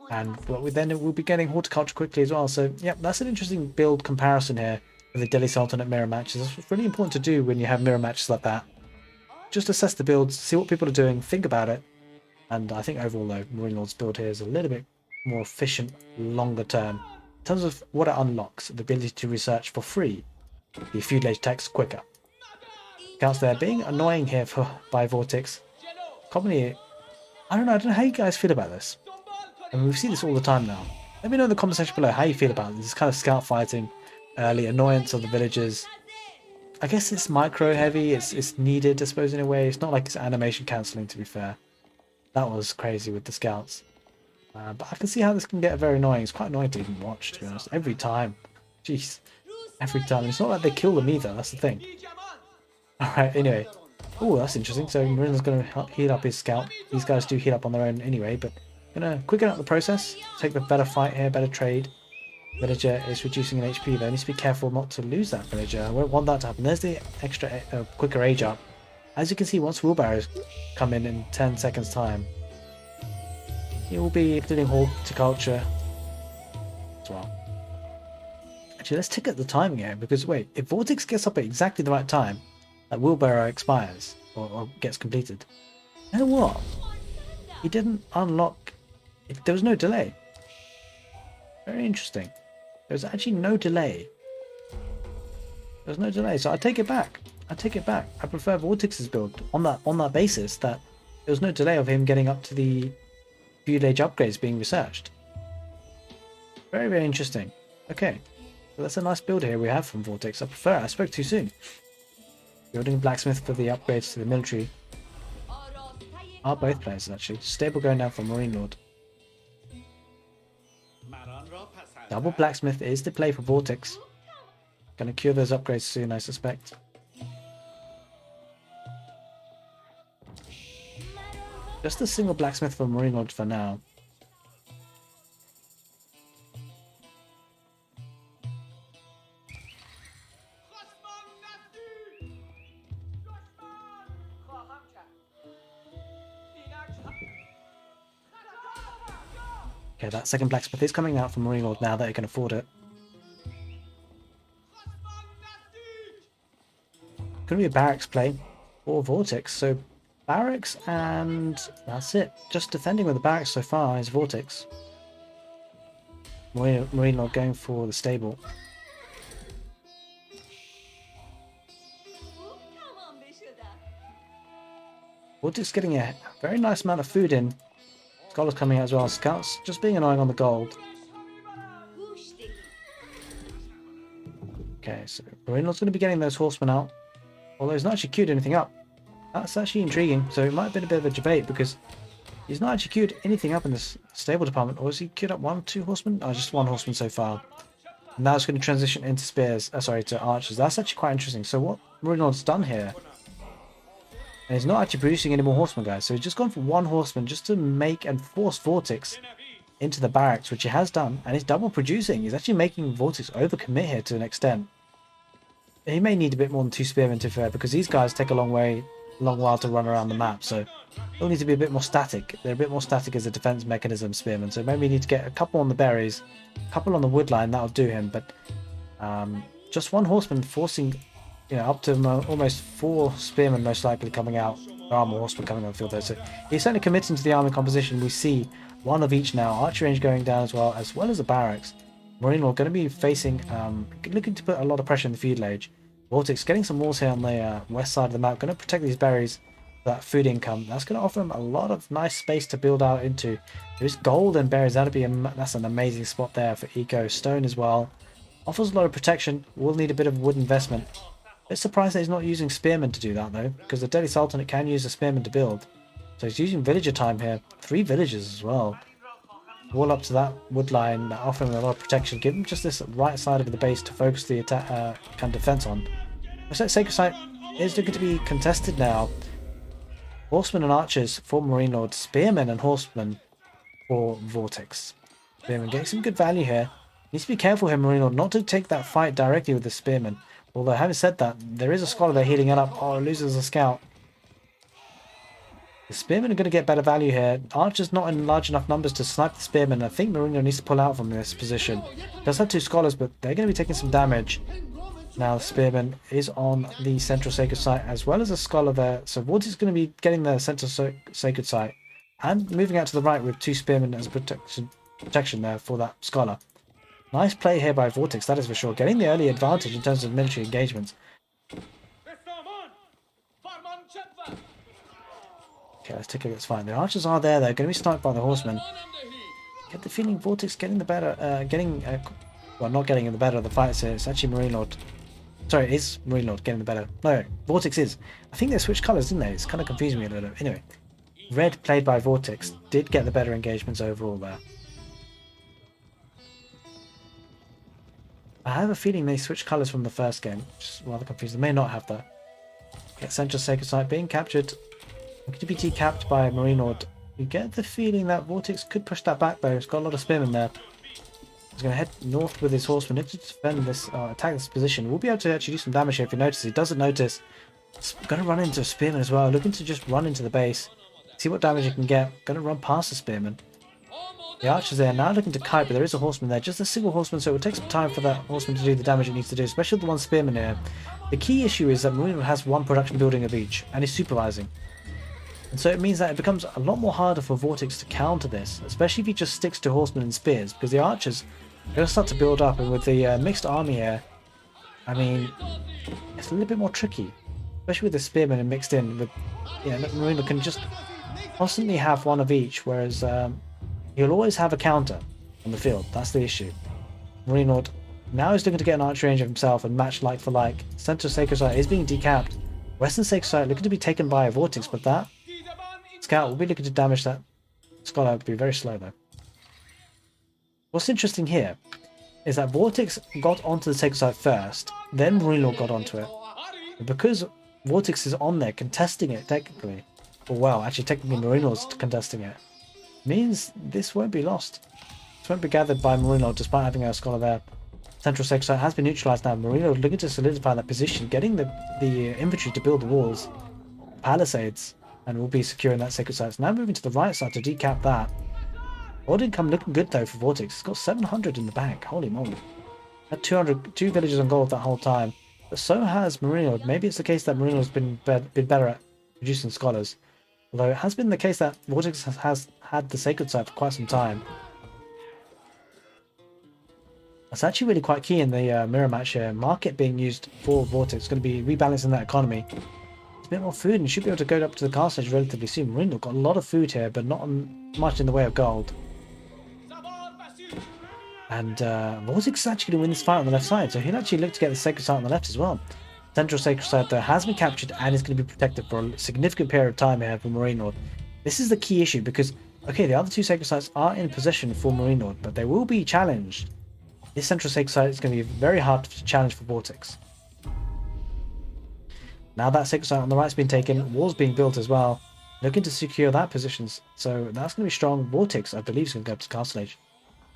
Then it will be getting horticulture quickly as well. So, yeah, that's an interesting build comparison here with the Delhi Sultanate mirror matches. It's really important to do when you have mirror matches like that. Just assess the builds, see what people are doing, think about it. And I think overall, though, MarineLord's build here is a little bit more efficient, longer term. In terms of what it unlocks, the ability to research for free the feudal age text quicker. Scouts there being annoying here by Vortix. Commonly, I don't know how you guys feel about this. I mean, we see this all the time now. Let me know in the comment section below how you feel about this kind of scout fighting, early annoyance of the villagers. I guess it's micro heavy, it's needed, I suppose, in a way. It's not like it's animation cancelling, to be fair. That was crazy with the scouts. But I can see how this can get very annoying. It's quite annoying to even watch, to be honest. Every time. Jeez. Every time. It's not like they kill them either, that's the thing. Alright, anyway. Oh, that's interesting. So MarineLord's going to heal up his scout. These guys do heal up on their own anyway, but going to quicken up the process. Take the better fight here, better trade. Villager is reducing in HP though. Needs to be careful not to lose that villager. I won't want that to happen. There's the extra quicker age up. As you can see, once wheelbarrows come in 10 seconds time, it will be including horticulture as well. Actually, let's tick at the timing here, because wait, if Vortix gets up at exactly the right time, that wheelbarrow expires or gets completed. You know what? He didn't unlock. There was no delay. Very interesting. There was actually no delay. There was no delay, so I take it back. I take it back. I prefer Vortix's build on that basis that there was no delay of him getting up to the feudal age upgrades being researched. Very, very interesting. Okay, so that's a nice build here we have from Vortix. I prefer it. I spoke too soon. Building a blacksmith for the upgrades to the military. Are both players actually. Stable going down for MarineLord. Double blacksmith is the play for Vortix. Gonna cure those upgrades soon, I suspect. Just a single blacksmith for MarineLord for now. Okay, that second blacksmith is coming out from MarineLord now that he can afford it. Gonna be a barracks play for Vortix, so barracks and that's it. Just defending with the barracks so far is Vortix. MarineLord going for the stable. Vortix getting a very nice amount of food in. Scholars coming out as well. Scouts just being annoying on the gold. Okay, so MarineLord's going to be getting those horsemen out. Although he's not actually queued anything up. That's actually intriguing. So it might have been a bit of a debate because he's not actually queued anything up in this stable department. Or has he queued up 1 or 2 horsemen? Oh, just 1 horseman so far. And now it's going to transition into spears. To archers. That's actually quite interesting. So what MarineLord's done here, and he's not actually producing any more horsemen, guys. So he's just gone for 1 horseman just to make and force Vortix into the barracks, which he has done. And he's double producing. He's actually making Vortix overcommit here to an extent. He may need a bit more than 2 spearmen to be fair, because these guys take a long while to run around the map. So They'll need to be a bit more static. They're a bit more static as a defense mechanism, spearmen. So maybe we need to get a couple on the berries, a couple on the wood line. That'll do him. But just one horseman forcing, up to almost 4 spearmen most likely coming out. There are more horsemen coming on the field though. So he's certainly committing to the army composition. We see one of each now. Archer range going down as well as the barracks. MarineLord going to be facing, looking to put a lot of pressure in the fuselage. Vortix getting some walls here on the west side of the map. Going to protect these berries. That food income, that's going to offer him a lot of nice space to build out into. There's gold and berries. That's an amazing spot there for eco. Stone as well offers a lot of protection. Will need a bit of wood investment. It's surprised that he's not using spearmen to do that though, because the Deadly Sultanate can use a spearman to build. So he's using villager time here. 3 villagers as well. Wall up to that wood line, offering a lot of protection. Give him just this right side of the base to focus the attack kind of defense on. Looks like Sacred Site is looking to be contested now. Horsemen and archers for MarineLord, spearmen and horsemen for Vortix. Spearmen getting some good value here. Needs to be careful here, MarineLord, not to take that fight directly with the spearmen. Although, having said that, there is a scholar there healing it up. Oh, loses a scout. The spearmen are going to get better value here. Archers not in large enough numbers to snipe the spearmen. I think MarineLord needs to pull out from this position. Does have 2 scholars, but they're going to be taking some damage. Now the spearman is on the central sacred site as well as a scholar there. So Vortix is going to be getting the central sacred site and moving out to the right with 2 spearmen as protection there for that scholar. Nice play here by Vortix, that is for sure. Getting the early advantage in terms of military engagements. Okay, let's take a look. It's fine. The archers are there. They're going to be sniped by the horsemen. Get the feeling Vortix getting the better, well, not getting in the better of the fights here. It's actually MarineLord. Sorry, it is MarineLord getting the better. No, Vortix is. I think they switched colours, didn't they? It's kind of confusing me a little bit. Anyway, red played by Vortix did get the better engagements overall there. I have a feeling they switched colours from the first game, which is rather confusing. They may not have that. Get Central Sacred Site being captured. Looking to be decapped by MarineLord. You get the feeling that Vortix could push that back though. It's got a lot of spearmen there. He's going to head north with his horsemen to defend this, attack this position. We'll be able to actually do some damage here if you notice. He doesn't notice. He's going to run into a spearman as well. Looking to just run into the base. See what damage he can get. Going to run past the spearman. The archer's there now looking to kite, but there is a horseman there. Just a single horseman, so it will take some time for that horseman to do the damage it needs to do, especially with the one spearman here. The key issue is that MarineLord has 1 production building of each, and is supervising. And so it means that it becomes a lot more harder for Vortix to counter this, especially if he just sticks to horsemen and spears, because the archers are going to start to build up, and with the mixed army here, I mean, it's a little bit more tricky, especially with the spearmen and mixed in with, MarineLord can just constantly have 1 of each, whereas he'll always have a counter on the field. That's the issue. MarineLord now is looking to get an archer range of himself and match like for like. Central Sacred Site is being decapped. Western Sacred Site looking to be taken by a Vortix, but that scout will be looking to damage that scholar. Will be very slow though. What's interesting here is that Vortix got onto the Sacred Site first, then MarineLord got onto it. And because Vortix is on there contesting it technically, or well, actually technically MarineLord's contesting it, means this won't be lost. This won't be gathered by MarineLord despite having a scholar there. Central Sacred Site has been neutralized now. MarineLord looking to solidify that position, getting the infantry to build the walls, palisades, and will be securing that Sacred Site. So now moving to the right side to decap that. Odd income looking good though for Vortix. It's got 700 in the bank. Holy moly. Had 2 villages on gold that whole time. But so has MarineLord. Maybe it's the case that MarineLord's been better at producing scholars. Although it has been the case that Vortix has had the Sacred Site for quite some time. That's actually really quite key in the mirror match here. Market being used for Vortix. Going to be rebalancing that economy. It's a bit more food and you should be able to go up to the castle stage relatively soon. MarineLord got a lot of food here, but not much in the way of gold. And Vortix is actually going to win this fight on the left side, so he'll actually look to get the Sacred Site on the left as well. Central Sacred Site though has been captured and is going to be protected for a significant period of time here for MarineLord. This is the key issue because, okay, the other 2 Sacred Sites are in possession for MarineLord, but they will be challenged. This Central Sacred Site is going to be very hard to challenge for Vortix. Now that Sacred Site on the right has been taken, walls being built as well, looking to secure that positions. So that's going to be strong. Vortix, I believe, is going to go up to the castle age.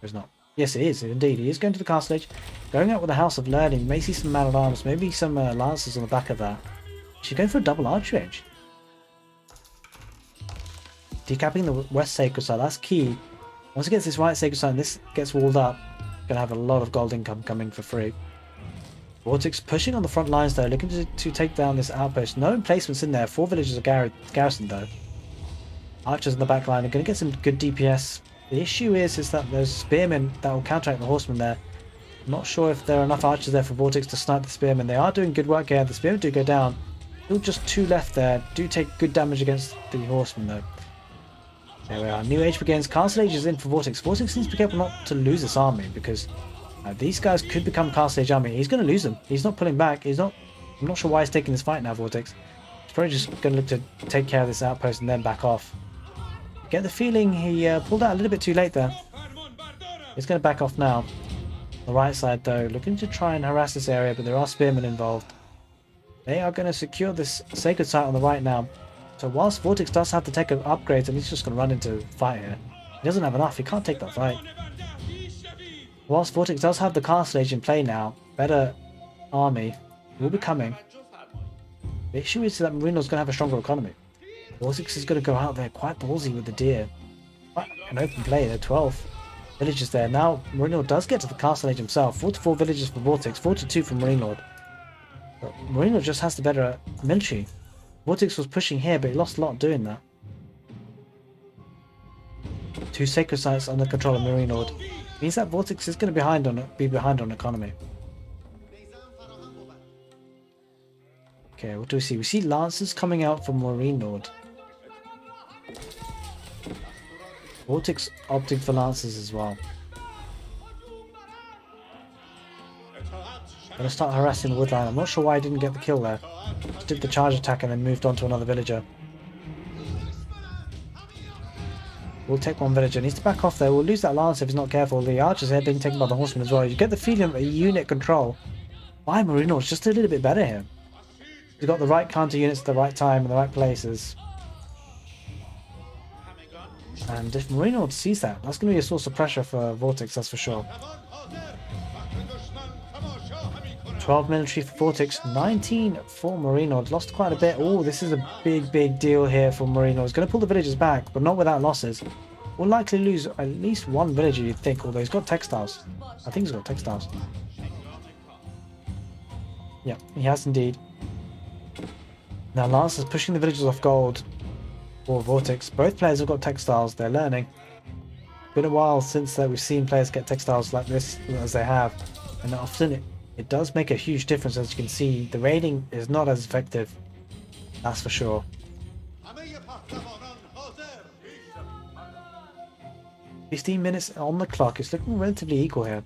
Or is not. Yes, it is, indeed. He is going to the castle age. Going out with the House of Learning. May see some man-at-arms, maybe some lancers on the back of that. She's going for a double archer range. decapping the west sacred site. That's key. Once it gets this right sacred site and this gets walled up, gonna have a lot of gold income coming for free. Vortix pushing on the front lines though, looking to take down this outpost. No emplacements in there. 4 villages are garrisoned though. Archers in the back line are going to get some good DPS. The issue is that there's spearmen that will counteract the horsemen there. I'm not sure if there are enough archers there for Vortix to snipe the spearmen. They are doing good work here. The spearmen do go down. Still just 2 left there. Do take good damage against the horsemen though. There we are. New age begins. Castle Age is in for Vortix. Vortix needs to be careful not to lose this army because these guys could become Castle Age army. He's going to lose them. He's not pulling back. I'm not sure why he's taking this fight now, Vortix. He's probably just going to look to take care of this outpost and then back off. Get the feeling he pulled out a little bit too late there. He's going to back off now. On the right side though, looking to try and harass this area, but there are spearmen involved. They are going to secure this sacred site on the right now. So whilst Vortix does have to take upgrades, and he's just going to run into a fight here. He doesn't have enough, he can't take that fight. Whilst Vortix does have the Castle Age in play now, better army will be coming. The issue is that MarineLord's going to have a stronger economy. Vortix is going to go out there quite ballsy with the deer. Quite an open play, there are 12 villages there. Now MarineLord does get to the Castle Age himself. 44 villages for Vortix, 42 for MarineLord. But MarineLord just has the better military. Vortix was pushing here, but he lost a lot doing that. 2 sacred sites under control of MarineLord. Means that Vortix is going to be behind on economy. Okay, what do we see? We see Lancers coming out from MarineLord. Vortix opting for Lancers as well. Gonna start harassing the woodline. I'm not sure why I didn't get the kill there. Just did the charge attack and then moved on to another villager. We'll take one villager. Needs to back off there. We'll lose that Lancer if he's not careful. The archers here being taken by the horsemen as well. You get the feeling of a unit control. Why MarineLord's just a little bit better here. He's got the right counter units at the right time in the right places. And if MarineLord sees that, that's going to be a source of pressure for Vortix, that's for sure. 12 military for Vortix, 19 for MarineLord. Lost quite a bit. Oh, this is a big deal here for MarineLord. He's going to pull the villagers back, but not without losses. Will likely lose at least 1 villager, you'd think, although he's got textiles. I think he's got textiles. Yeah, he has indeed. Now Lance is pushing the villagers off gold for Vortix. Both players have got textiles, they're learning. Been a while since we've seen players get textiles like this as they have, and often it does make a huge difference. As you can see, the raiding is not as effective, that's for sure. 15 minutes on the clock, it's looking relatively equal here.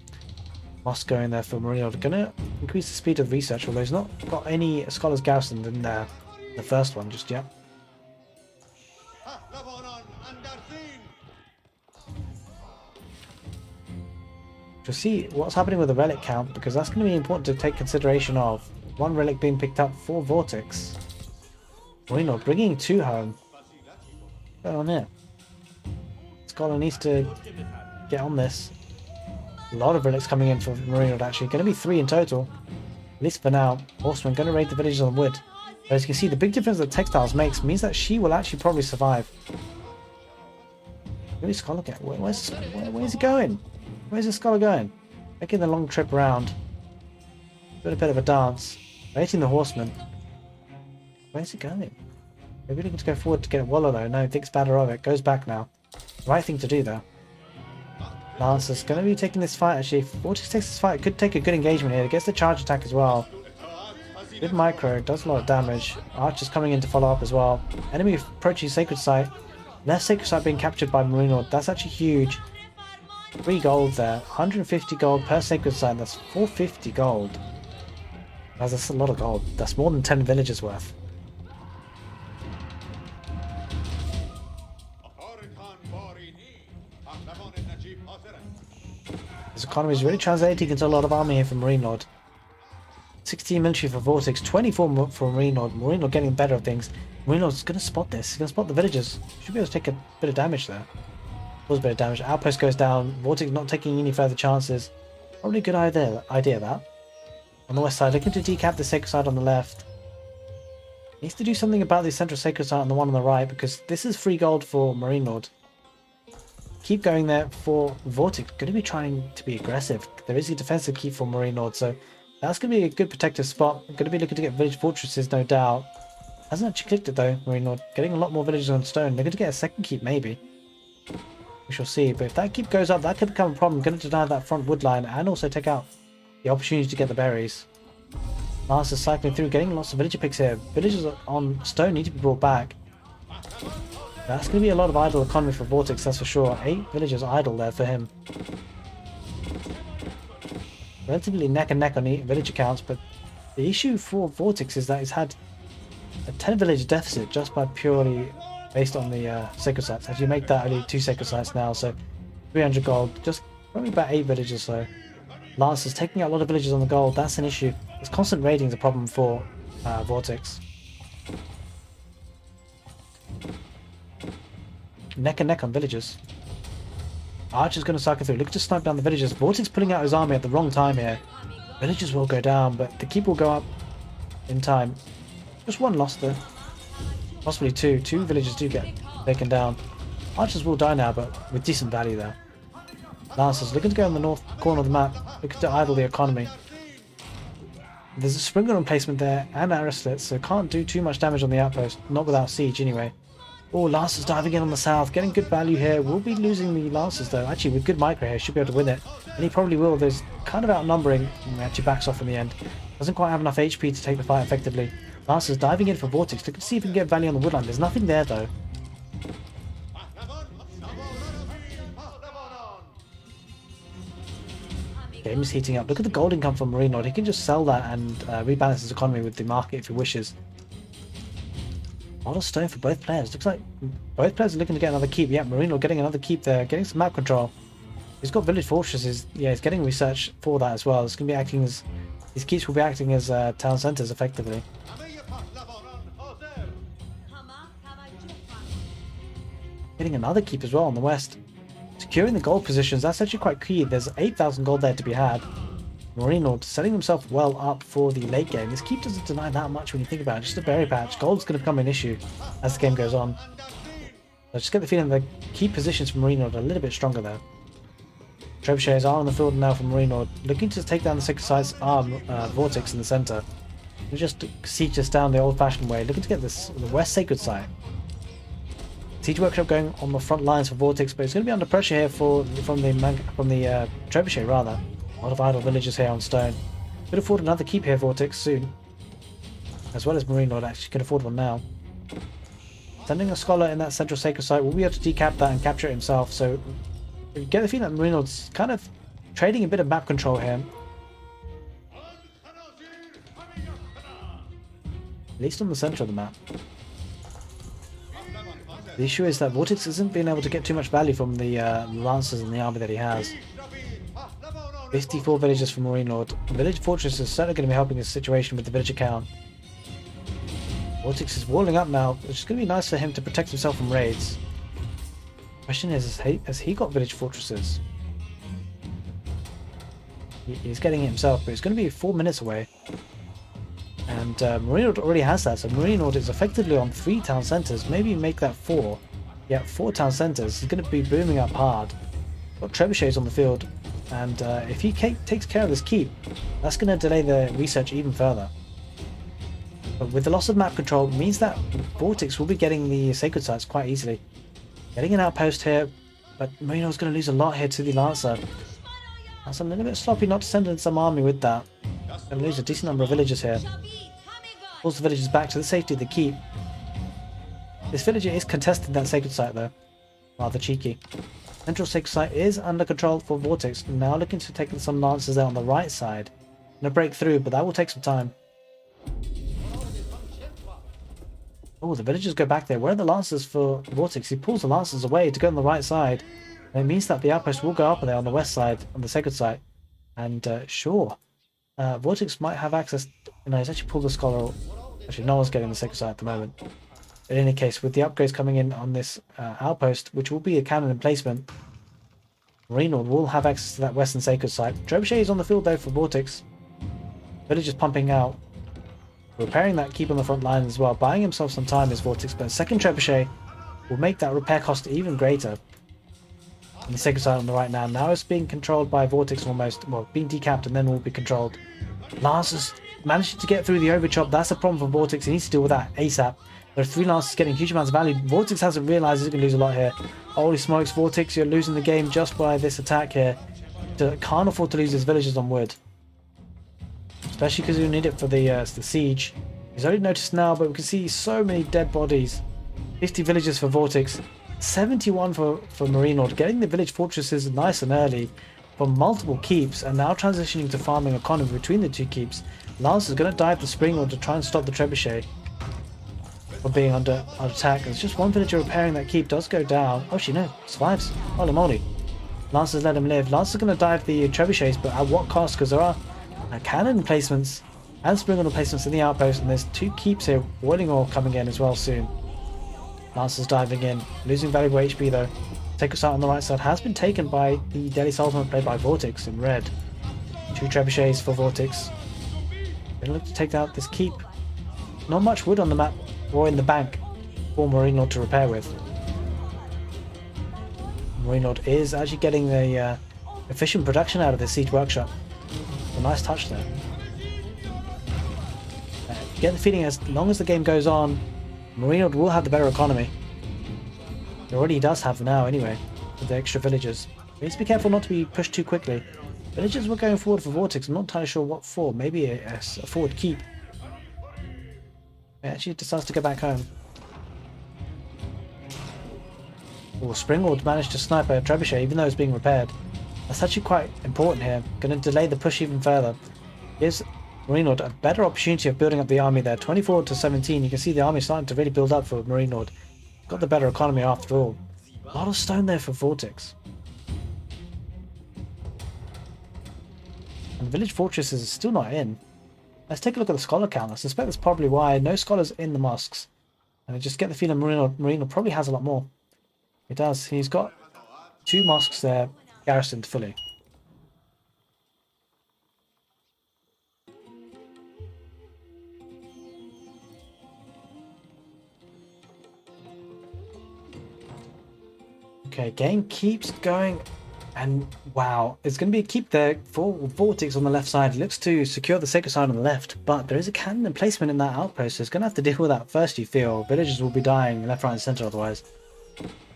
Moss going there for MarineLord, gonna increase the speed of research, although he's not got any scholars garrisoned in there, the first one just yet. To see what's happening with the relic count, because that's going to be important to take consideration of. 1 relic being picked up for Vortix. MarineLord bringing 2 home. What's going on here? Scholar needs to get on this. A lot of relics coming in for MarineLord actually. Going to be 3 in total. At least for now. Horseman going to raid the villages on wood. But as you can see, the big difference that textiles makes means that she will actually probably survive. Where's Scholar get? Where's he going? Where's the Scholar going? Making the long trip around. Doing a bit of a dance. Waiting the horseman. Where's he going? Maybe looking to go forward to get a Wololo. No, thinks better of it. Goes back now. Right thing to do there. Lancer's going to be taking this fight actually. If Vortix takes this fight, could take a good engagement here. It gets the charge attack as well. Good micro, does a lot of damage. Archer's coming in to follow up as well. Enemy approaching Sacred Site. Left Sacred Site being captured by MarineLord. That's actually huge. 3 gold there. 150 gold per Sacred Site. That's 450 gold. That's a lot of gold. That's more than 10 villages worth. This economy is really translating into a lot of army here from MarineLord. 16 military for Vortix, 24 for MarineLord. MarineLord getting better at things. MarineLord's going to spot this. He's going to spot the villagers. Should be able to take a bit of damage there. Was a bit of damage. Outpost goes down. Vortix not taking any further chances. Probably a good idea that. On the west side, looking to decap the Sacred Side on the left. Needs to do something about the central sacred site on the one on the right, because this is free gold for MarineLord. Keep going there for Vortix. Going to be trying to be aggressive. There is a defensive keep for MarineLord, so that's going to be a good protective spot. Going to be looking to get village fortresses, no doubt. Hasn't actually clicked it though, MarineLord. Getting a lot more villages on stone. They're going to get a second keep, maybe. We shall see. But if that keep goes up, that could become a problem. Going to deny that front wood line and also take out the opportunity to get the berries. Lancers cycling through, getting lots of villager picks here. Villagers on stone need to be brought back. That's going to be a lot of idle economy for Vortix, that's for sure. 8 villagers idle there for him. Relatively neck and neck on the villager counts, but the issue for Vortix is that he's had a 10 villager deficit just by purely based on the sacred sites. As you make that only 2 sacred sites now, so 300 gold, just probably about 8 villagers though. Lancers taking out a lot of villagers on the gold, that's an issue. This constant raiding is a problem for Vortix. Neck and neck on villagers. Archer's going to cycle through. Look to snipe down the villagers. Vortix pulling out his army at the wrong time here. Villagers will go down, but the keep will go up in time. Just 1 loss though. Possibly 2. 2 villagers do get taken down. Archers will die now, but with decent value there. Lancers looking to go in the north corner of the map. Looking to idle the economy. There's a sprinkler emplacement there and arrowslets, so can't do too much damage on the outpost. Not without siege anyway. Oh, Lancers diving in on the south, getting good value here. We'll be losing the Lancers though. Actually, with good micro here, should be able to win it. And he probably will. There's kind of outnumbering, and he actually backs off in the end. Doesn't quite have enough HP to take the fight effectively. Lancers diving in for Vortix, looking to see if he can get value on the woodline. There's nothing there though. Game is heating up. Look at the gold income from MarineLord. He can just sell that and rebalance his economy with the market if he wishes. A lot of stone for both players. Looks like both players are looking to get another keep. Yeah, MarineLord getting another keep there, getting some map control. He's got village fortresses. Yeah, he's getting research for that as well. It's going to be acting as these keeps will be acting as town centers effectively. Getting another keep as well on the west. Securing the gold positions, that's actually quite key. There's 8,000 gold there to be had. MarineLord setting himself well up for the late game. This keep doesn't deny that much when you think about it. Just a berry patch. Gold's going to become an issue as the game goes on. I just get the feeling the key positions for MarineLord are a little bit stronger there. Trebuchets are on the field now for MarineLord, looking to take down the sacred sites are Vortix in the centre. They just siege us down the old-fashioned way, looking to get this the west sacred site. Siege workshop going on the front lines for Vortix, but it's going to be under pressure here from the trebuchet rather. A lot of idle villagers here on stone. Could afford another keep here, Vortix, soon. As well as MarineLord actually can afford one now. Sending a scholar in that central sacred site will be able to decap that and capture it himself, so you get the feeling that MarineLord's kind of trading a bit of map control here. At least on the centre of the map. The issue is that Vortix isn't being able to get too much value from the Lancers and the army that he has. 54 villagers for MarineLord. Village Fortress is certainly going to be helping this situation with the villager count. Vortix is walling up now, which is going to be nice for him to protect himself from raids. Question is, has he got village fortresses? He's getting it himself, but it's going to be 4 minutes away. And MarineLord already has that, so MarineLord is effectively on 3 town centres. Maybe make that 4. Yeah, 4 town centres. He's going to be booming up hard. Got trebuchets on the field, and if he takes care of this keep, that's going to delay the research even further. But with the loss of map control, it means that Vortix will be getting the sacred sites quite easily. Getting an outpost here, but MarineLord's going to lose a lot here to the Lancer. That's a little bit sloppy not to send in some army with that. Going to lose a decent number of villagers here. Pulls the villagers back to the safety of the keep. This villager is contesting that sacred site though. Rather cheeky. Central sacred site is under control for Vortix. Now looking to take some lancers there on the right side. Gonna break through, but that will take some time. Oh, the villagers go back there. Where are the lancers for Vortix? He pulls the lancers away to go on the right side. And it means that the outpost will go up there on the west side, on the sacred site. And sure, Vortix might have access. No, he's actually pulled the scholar. Actually, no one's getting the sacred site at the moment. In any case, with the upgrades coming in on this outpost, which will be a cannon emplacement, MarineLord will have access to that western sacred site. Trebuchet is on the field though for Vortix. Villagers pumping out. repairing that keep on the front line as well, buying himself some time is Vortix, but a second trebuchet will make that repair cost even greater. And the second side on the right now it's being controlled by Vortix almost, well, being decapped and then will be controlled. Lance has managed to get through the overchop. That's a problem for Vortix. He needs to deal with that ASAP. There are 3 Lances getting huge amounts of value. Vortix hasn't realised he's going to lose a lot here. Holy smokes, Vortix, you're losing the game just by this attack here. Can't afford to lose his villagers on wood. Especially because you need it for the siege. He's only noticed now, but we can see so many dead bodies. 50 villagers for Vortix. 71 for MarineLord. Getting the village fortresses nice and early from multiple keeps, and now transitioning to farming economy between the 2 keeps. Lance is going to dive the Springald to try and stop the trebuchet from being under attack. There's just one villager repairing that keep, does go down. Oh, she no, survives. Holy moly. Lance has let him live. Lance is going to dive the trebuchets, but at what cost? Because there are cannon placements and Springald placements in the outpost, and there's 2 keeps here. Boiling ore coming in as well soon. Lance is diving in, losing valuable HP though. Sacred Site on the right side has been taken by the Deadly Sultan played by Vortix in red. 2 trebuchets for Vortix. They look to take out this keep. Not much wood on the map or in the bank for MarineLord to repair with. MarineLord is actually getting the efficient production out of the siege workshop. A nice touch there. You get the feeling as long as the game goes on, MarineLord will have the better economy. It already does have now anyway, with the extra villagers. He needs to be careful not to be pushed too quickly. Villagers were going forward for Vortix. I'm not entirely sure what for. Maybe a forward keep. He actually decides to go back home. Oh, Springald managed to snipe a trebuchet even though it's being repaired. That's actually quite important here. Going to delay the push even further. Gives MarineLord a better opportunity of building up the army there. 24 to 17. You can see the army starting to really build up for MarineLord. Got the better economy after all. A lot of stone there for Vortix. And the village fortresses are still not in. Let's take a look at the scholar count. I suspect that's probably why. No scholars in the mosques. And I just get the feeling MarineLord probably has a lot more. He does. He's got 2 mosques there garrisoned fully. Okay, game keeps going, and wow, it's going to be a keep there for Vortix on the left side. It looks to secure the sacred side on the left, but there is a cannon placement in that outpost, so it's going to have to deal with that first, you feel. Villagers will be dying left, right, and centre otherwise.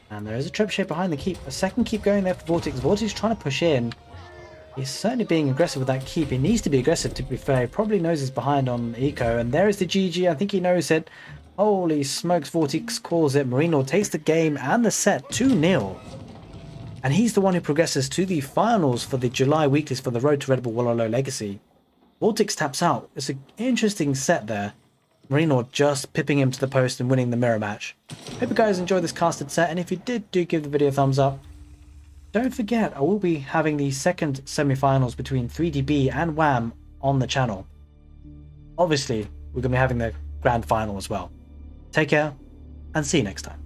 And there is a trebuchet behind the keep. A second keep going there for Vortix. Vortix trying to push in. He's certainly being aggressive with that keep. He needs to be aggressive, to be fair. He probably knows he's behind on eco, and there is the GG. I think he knows it. Holy smokes, Vortix calls it. MarineLord takes the game and the set 2-0. And he's the one who progresses to the finals for the July weeklies for the road to Redbull Wololo Legacy. Vortix taps out. It's an interesting set there. MarineLord just pipping him to the post and winning the mirror match. Hope you guys enjoyed this casted set, and if you did, do give the video a thumbs up. Don't forget, I will be having the second semi-finals between 3DB and WAM on the channel. Obviously, we're going to be having the grand final as well. Take care, and see you next time.